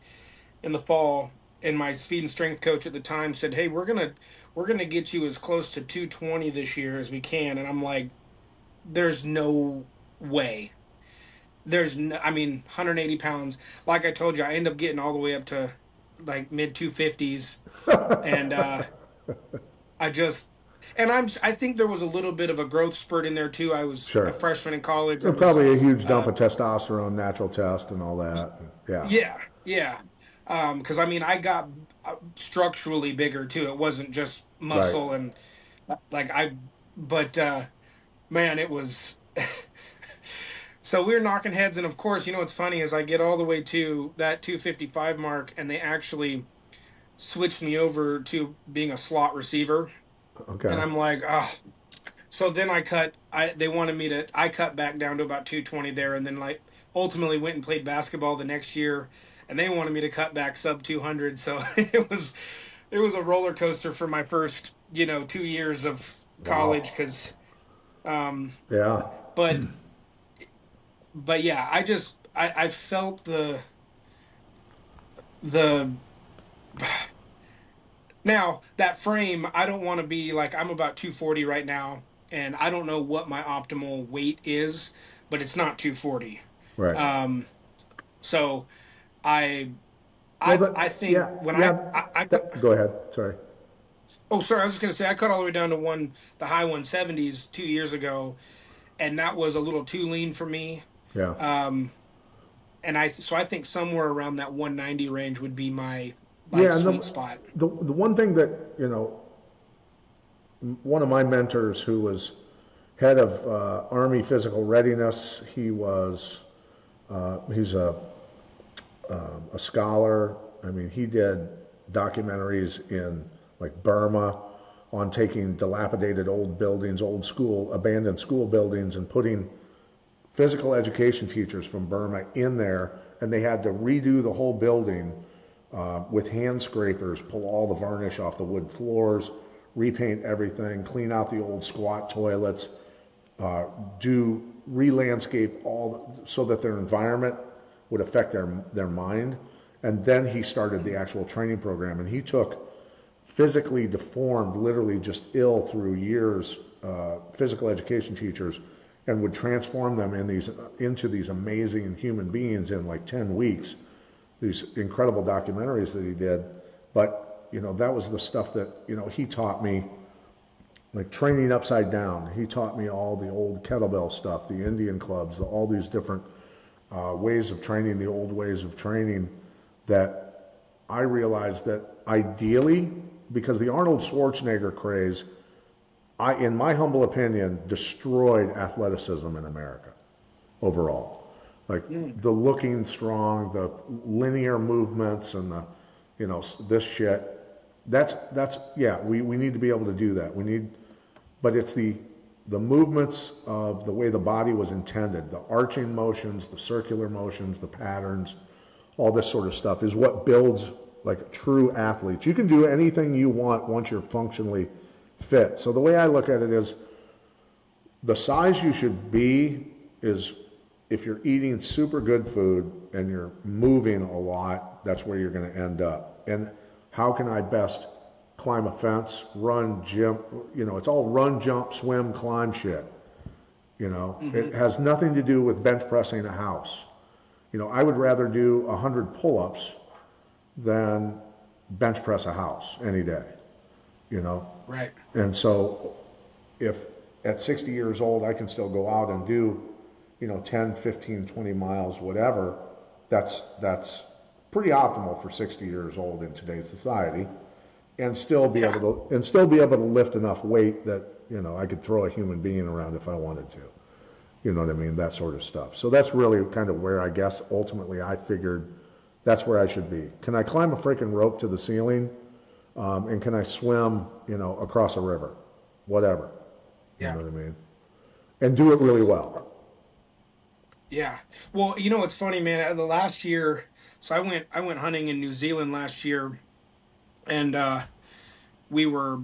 in the fall, and my speed and strength coach at the time said, "Hey, we're gonna get you as close to 220 this year as we can." And I'm like, "There's no way." I mean, 180 pounds. Like I told you, I end up getting all the way up to like mid 250s, and I just I think there was a little bit of a growth spurt in there too. I was a Sure. freshman in college. I And was probably a huge dump uh of testosterone, natural test, and all that. Yeah. yeah, yeah. Because I mean, I got structurally bigger too. It wasn't just Right. muscle and like but man, it was. So we were knocking heads, and of course, what's funny is I get all the way to that 255 mark, and they actually switched me over to being a slot receiver, and Okay. I'm like, oh. So then they wanted me to, I cut back down to about 220 there, and then like ultimately went and played basketball the next year, and they wanted me to cut back sub 200. So it was a roller coaster for my first, 2 years of college, Wow. because, Yeah. but, yeah, I felt the, now that frame, I don't want to be like, I'm about 240 right now, and I don't know what my optimal weight is, but it's not 240. Right. Um, so I Well, I think yeah, when yeah. I Go ahead. Sorry. oh, sorry, I was just gonna say I cut all the way down to the high 170s 2 years ago, and that was a little too lean for me. Yeah. Um, and I think somewhere around that 190 range would be my like Yeah. And sweet spot. the one thing that, one of my mentors who was head of Army physical readiness, he's a scholar. I mean, he did documentaries in like Burma on taking dilapidated old buildings, abandoned school buildings, and putting physical education teachers from Burma in there, and they had to redo the whole building with hand scrapers, pull all the varnish off the wood floors, repaint everything, clean out the old squat toilets, do re-landscape all so that their environment would affect their mind. And then he started the actual training program, and he took physically deformed, literally just ill through years, physical education teachers, and would transform them into these amazing human beings in like 10 weeks. These incredible documentaries that he did. But, that was the stuff that, he taught me, like training upside down. He taught me all the old kettlebell stuff, the Indian clubs, all these different ways of training, the old ways of training, that I realized that ideally, because the Arnold Schwarzenegger craze, in my humble opinion, destroyed athleticism in America overall. Like Mm. the looking strong, the linear movements, and this shit. Yeah, we need to be able to do that. But it's the movements of the way the body was intended, the arching motions, the circular motions, the patterns, all this sort of stuff is what builds like true athletes. You can do anything you want once you're functionally fit. So the way I look at it is the size you should be is if you're eating super good food and you're moving a lot, that's where you're going to end up. And how can I best climb a fence, run, jump, it's all run, jump, swim, climb shit. It has nothing to do with bench pressing a house. I would rather do 100 pull-ups than bench press a house any day, Right. And so if at 60 years old I can still go out and do, 10, 15, 20 miles, whatever, that's pretty optimal for 60 years old in today's society, and still be able to lift enough weight that, I could throw a human being around if I wanted to. You know what I mean? That sort of stuff. So that's really kind of where I guess ultimately I figured that's where I should be. Can I climb a freaking rope to the ceiling? And can I swim, across a river? Whatever. You know what I mean? And do it really well. Yeah. Well, it's funny, man. The last year, so I went hunting in New Zealand last year, and we were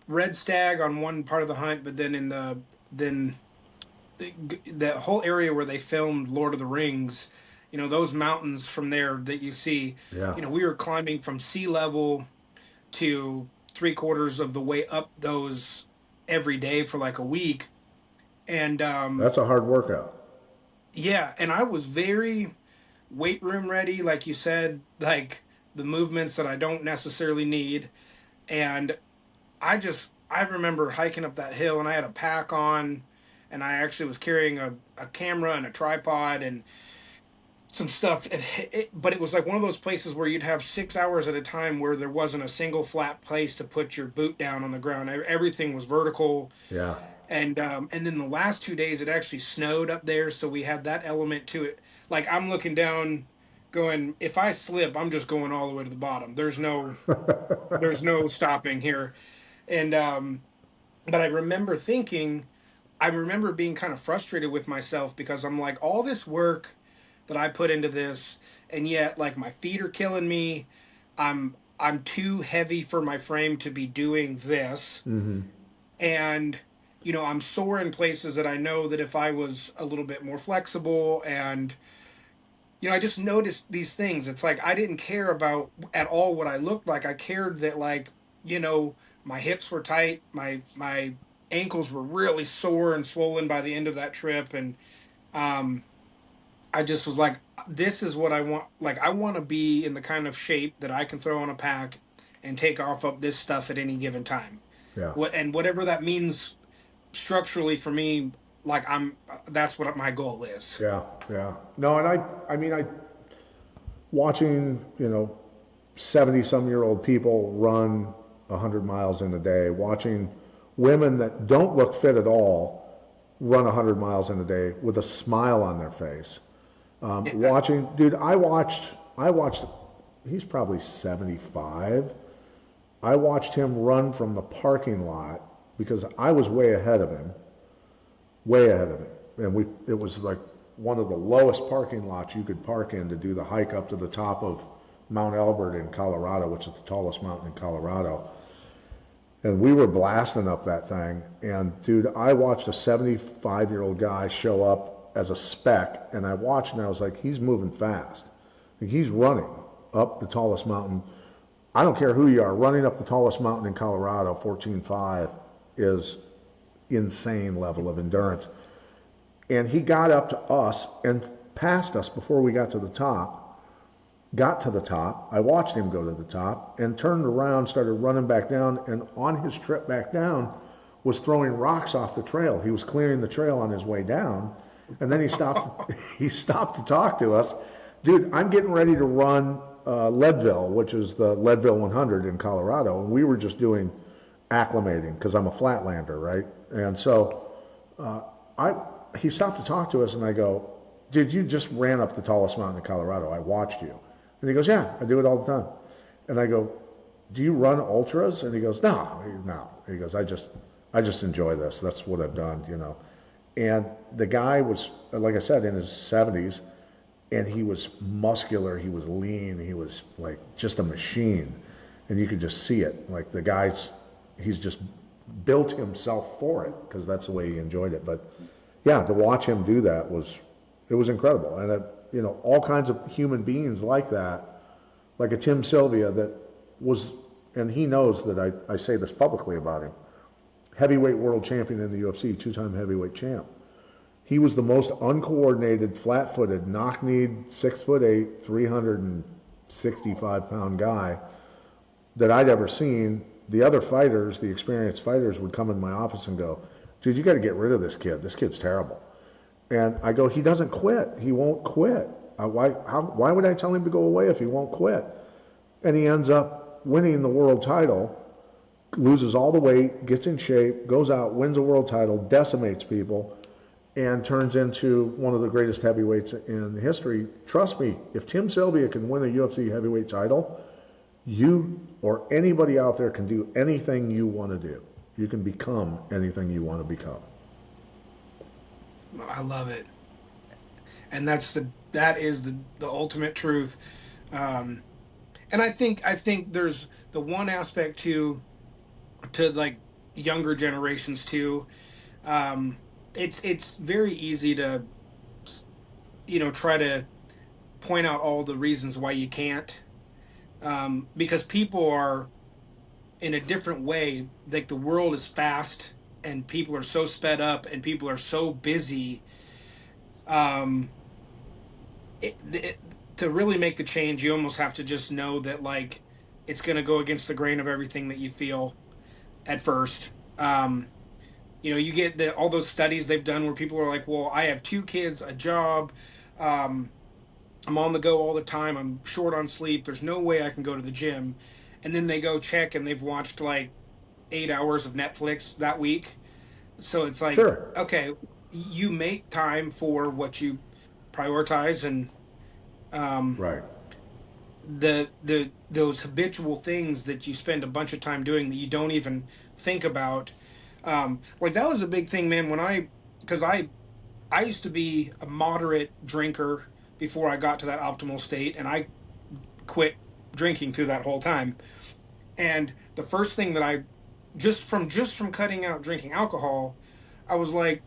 red stag on one part of the hunt, but then the whole area where they filmed Lord of the Rings, those mountains from there that you see, Yeah. we were climbing from sea level to three-quarters of the way up those every day for like a week. And That's a hard workout. yeah, and I was very weight room ready, like you said, like the movements that I don't necessarily need. And I remember hiking up that hill and I had a pack on, and I actually was carrying a camera and a tripod and some stuff. But it was like one of those places where you'd have 6 hours at a time where there wasn't a single flat place to put your boot down on the ground. Everything was vertical. Yeah. And then the last 2 days it actually snowed up there, so we had that element to it. Like I'm looking down, going, if I slip, I'm just going all the way to the bottom. There's no stopping here. And but I remember being kind of frustrated with myself because I'm like, all this work that I put into this, and yet like my feet are killing me. I'm too heavy for my frame to be doing this. Mm-hmm. And I'm sore in places that I know that if I was a little bit more flexible, and I just noticed these things. It's like I didn't care about at all what I looked like. I cared that, like, my hips were tight, my ankles were really sore and swollen by the end of that trip, and um I just was like, this is what I want. Like, I want to be in the kind of shape that I can throw on a pack and take off up this stuff at any given time. Yeah. And whatever that means structurally for me, like that's what my goal is. Yeah. Yeah. No, and I mean, watching, 70-some-year-old people run 100 miles in a day, watching women that don't look fit at all run 100 miles in a day with a smile on their face. Watching, dude, I watched, he's probably 75. I watched him run from the parking lot because I was way ahead of him. And it was like one of the lowest parking lots you could park in to do the hike up to the top of Mount Elbert in Colorado, which is the tallest mountain in Colorado. And we were blasting up that thing. And dude, I watched a 75-year-old guy show up as a speck, and I watched and I was like, he's moving fast. Like, he's running up the tallest mountain. I don't care who you are, running up the tallest mountain in Colorado, 14.5, is insane level of endurance. And he got up to us and passed us before we got to the top. I watched him go to the top and turned around, started running back down, and on his trip back down was throwing rocks off the trail. He was clearing the trail on his way down, and then he stopped to talk to us. Dude, I'm getting ready to run Leadville, which is the Leadville 100 in Colorado, and we were just doing acclimating because I'm a flatlander, right? And so he stopped to talk to us, and I go, dude, you just ran up the tallest mountain in Colorado. I watched you. And he goes, yeah, I do it all the time. And I go, do you run ultras? And he goes, no, no. He goes, I just enjoy this. That's what I've done, you know. And the guy was, like I said, in his 70s, and he was muscular, he was lean, he was like just a machine, and you could just see it. Like the guy's, he's just built himself for it because that's the way he enjoyed it. But yeah, to watch him do that was, it was incredible. And you know, all kinds of human beings like that, like a Tim Sylvia that was, and he knows that I say this publicly about him, heavyweight world champion in the UFC, two-time heavyweight champ. He was the most uncoordinated, flat-footed, knock-kneed, 6'8", 365-pound guy that I'd ever seen. The other fighters, the experienced fighters, would come in my office and go, dude, you got to get rid of this kid. This kid's terrible. And I go, he doesn't quit. He won't quit. Why would I tell him to go away if he won't quit? And he ends up winning the world title, loses all the weight, gets in shape, goes out, wins a world title, decimates people, and turns into one of the greatest heavyweights in history. Trust me, if Tim Sylvia can win a UFC heavyweight title, you or anybody out there can do anything you want to do. You can become anything you want to become. I love it. And that is the ultimate truth. Um, and I think there's the one aspect to like younger generations too. It's very easy to try to point out all the reasons why you can't, because people are in a different way. Like the world is fast and people are so sped up and people are so busy. Um, it, to really make the change, you almost have to just know that like it's going to go against the grain of everything that you feel at first. You get all those studies they've done where people are like, well, I have two kids, a job, um, I'm on the go all the time, I'm short on sleep, there's no way I can go to the gym. And then they go check and they've watched like 8 hours of Netflix that week. So it's like, Sure. okay, you make time for what you prioritize, and um, Right. the those habitual things that you spend a bunch of time doing that you don't even think about. Like that was a big thing, man, when because I used to be a moderate drinker before I got to that optimal state, and I quit drinking through that whole time. And the first thing that I just from cutting out drinking alcohol, I was like,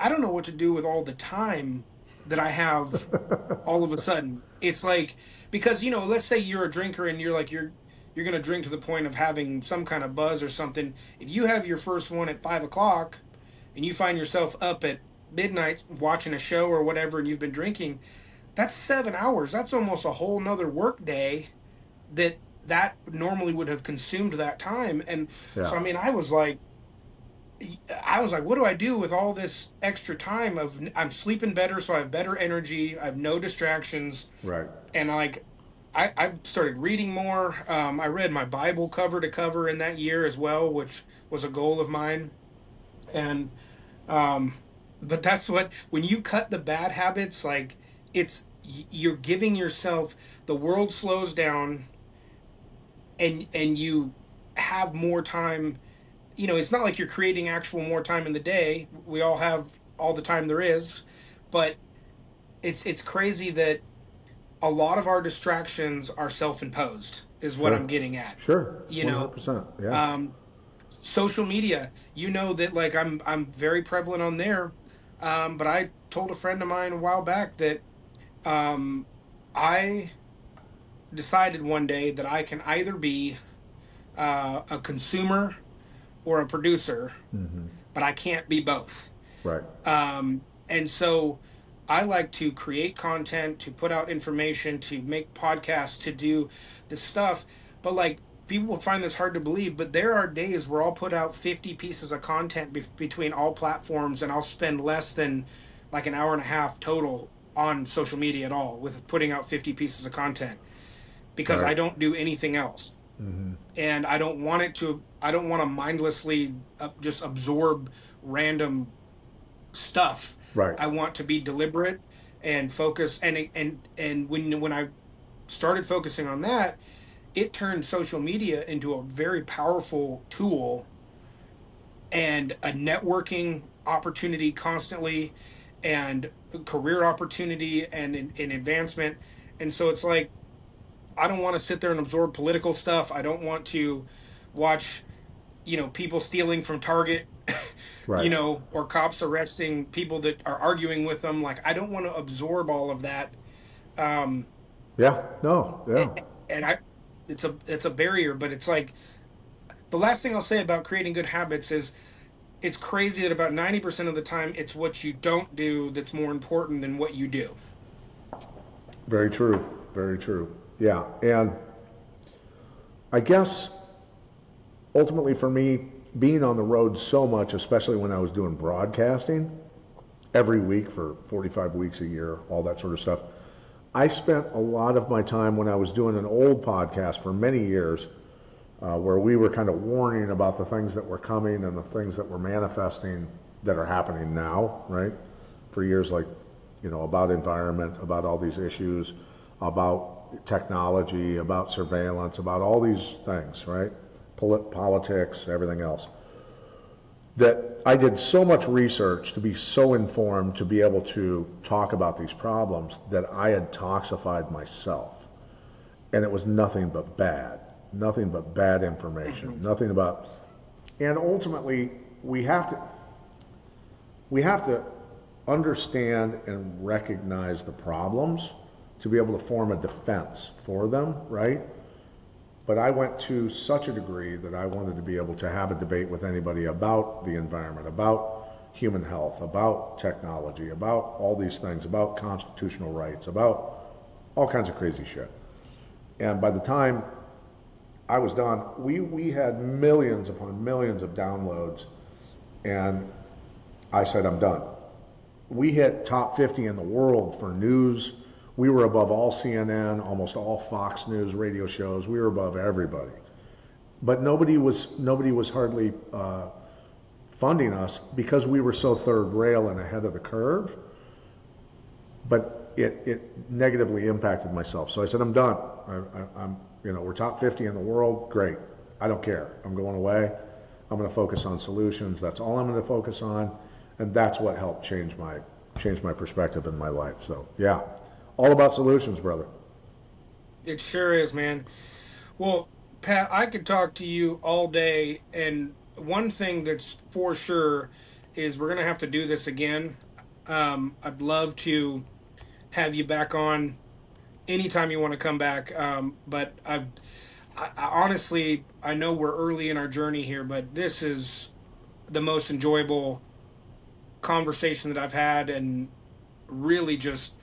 I don't know what to do with all the time that I have all of a sudden. It's like, because let's say you're a drinker and you're going to drink to the point of having some kind of buzz or something. If you have your first one at 5 o'clock and you find yourself up at midnight watching a show or whatever and you've been drinking, that's 7 hours. That's almost a whole nother work day that normally would have consumed that time. And Yeah. so I mean, I was like, what do I do with all this extra time of I'm sleeping better, so I have better energy, I have no distractions. Right. And like I started reading more. I read my Bible cover to cover in that year as well, which was a goal of mine. And um but that's what, when you cut the bad habits, like you're giving yourself, the world slows down, and you have more time. It's not like you're creating actual more time in the day. We all have all the time there is, but it's crazy that a lot of our distractions are self-imposed, is what I'm Sure. getting at. Sure. You know, 100%. Yeah. um, social media. That like I'm very prevalent on there. But I told a friend of mine a while back that um, I decided one day that I can either be a consumer or a producer, Hmm. but I can't be both. Right. And so I like to create content, to put out information, to make podcasts, to do this stuff. But like people will find this hard to believe, but there are days where I'll put out 50 pieces of content between all platforms, and I'll spend less than like an hour and a half total on social media at all with putting out 50 pieces of content, because Right. I don't do anything else. Hmm. And I don't want to mindlessly just absorb random stuff. Right. I want to be deliberate and focus. And when I started focusing on that, it turned social media into a very powerful tool and a networking opportunity constantly, and a career opportunity and in advancement. And so it's like, I don't want to sit there and absorb political stuff. I don't want to watch, people stealing from Target, Right. or cops arresting people that are arguing with them. Like, I don't want to absorb all of that. Um, Yeah. No. Yeah. and it's a barrier, but it's like, the last thing I'll say about creating good habits is, it's crazy that about 90% of the time it's what you don't do that's more important than what you do. Very true. Very true. Yeah. And I guess ultimately for me, being on the road so much, especially when I was doing broadcasting every week for 45 weeks a year, all that sort of stuff, I spent a lot of my time when I was doing an old podcast for many years, where we were kind of warning about the things that were coming and the things that were manifesting that are happening now, right? For years, like, about environment, about all these issues, about technology, about surveillance, about all these things, right? Politics, everything else. That I did so much research to be so informed to be able to talk about these problems that I had toxified myself. And it was nothing but bad information, Mhm. nothing about, and ultimately we have to, we have to understand and recognize the problems to be able to form a defense for them, right? But I went to such a degree that I wanted to be able to have a debate with anybody about the environment, about human health, about technology, about all these things, about constitutional rights, about all kinds of crazy shit. And by the time I was done, we had millions upon millions of downloads, and I said, I'm done. We hit top 50 in the world for news. We were above all CNN, almost all Fox News radio shows. We were above everybody. But nobody was hardly funding us because we were so third rail and ahead of the curve. But it negatively impacted myself. So I said, I'm done. We're top 50 in the world. Great. I don't care. I'm going away. I'm going to focus on solutions. That's all I'm going to focus on. And that's what helped change my perspective in my life. So yeah, all about solutions, brother. It sure is, man. Well, Pat, I could talk to you all day, and one thing that's for sure is we're gonna have to do this again. I'd love to have you back on anytime you want to come back. But I honestly, I know we're early in our journey here, but this is the most enjoyable conversation that I've had, and really just,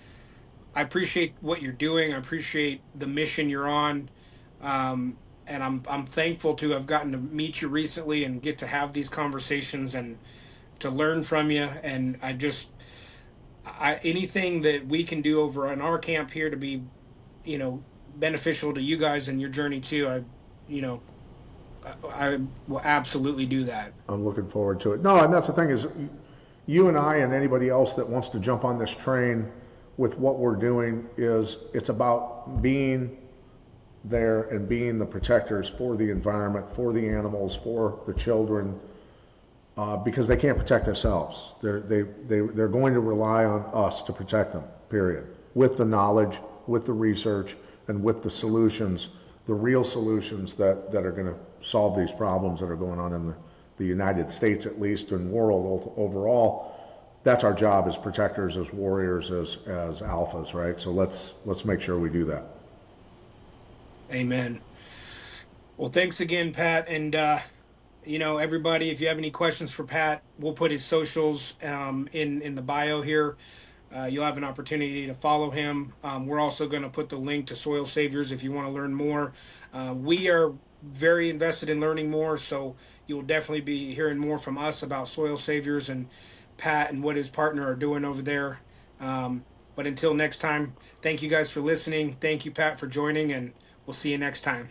I appreciate what you're doing. I appreciate the mission you're on. And I'm thankful to have gotten to meet you recently and get to have these conversations and to learn from you. And anything that we can do over on our camp here to be, beneficial to you guys and your journey too. You know, I will absolutely do that. I'm looking forward to it. No, and that's the thing is, you and I and anybody else that wants to jump on this train with what we're doing is it's about being there and being the protectors for the environment, for the animals, for the children, because they can't protect themselves. They're going to rely on us to protect them, period. With the knowledge, with the research, and with the solutions, the real solutions that are going to solve these problems that are going on in the United States, at least, and world overall. That's our job as protectors, as warriors, as alphas, right? So let's make sure we do that. Amen. Well, thanks again, Pat. And everybody, if you have any questions for Pat, we'll put his socials in the bio here. You'll have an opportunity to follow him. We're also going to put the link to Soil Saviors if you want to learn more. We are very invested in learning more, so you'll definitely be hearing more from us about Soil Saviors and Pat and what his partner are doing over there. But until next time, thank you guys for listening. Thank you, Pat, for joining, and we'll see you next time.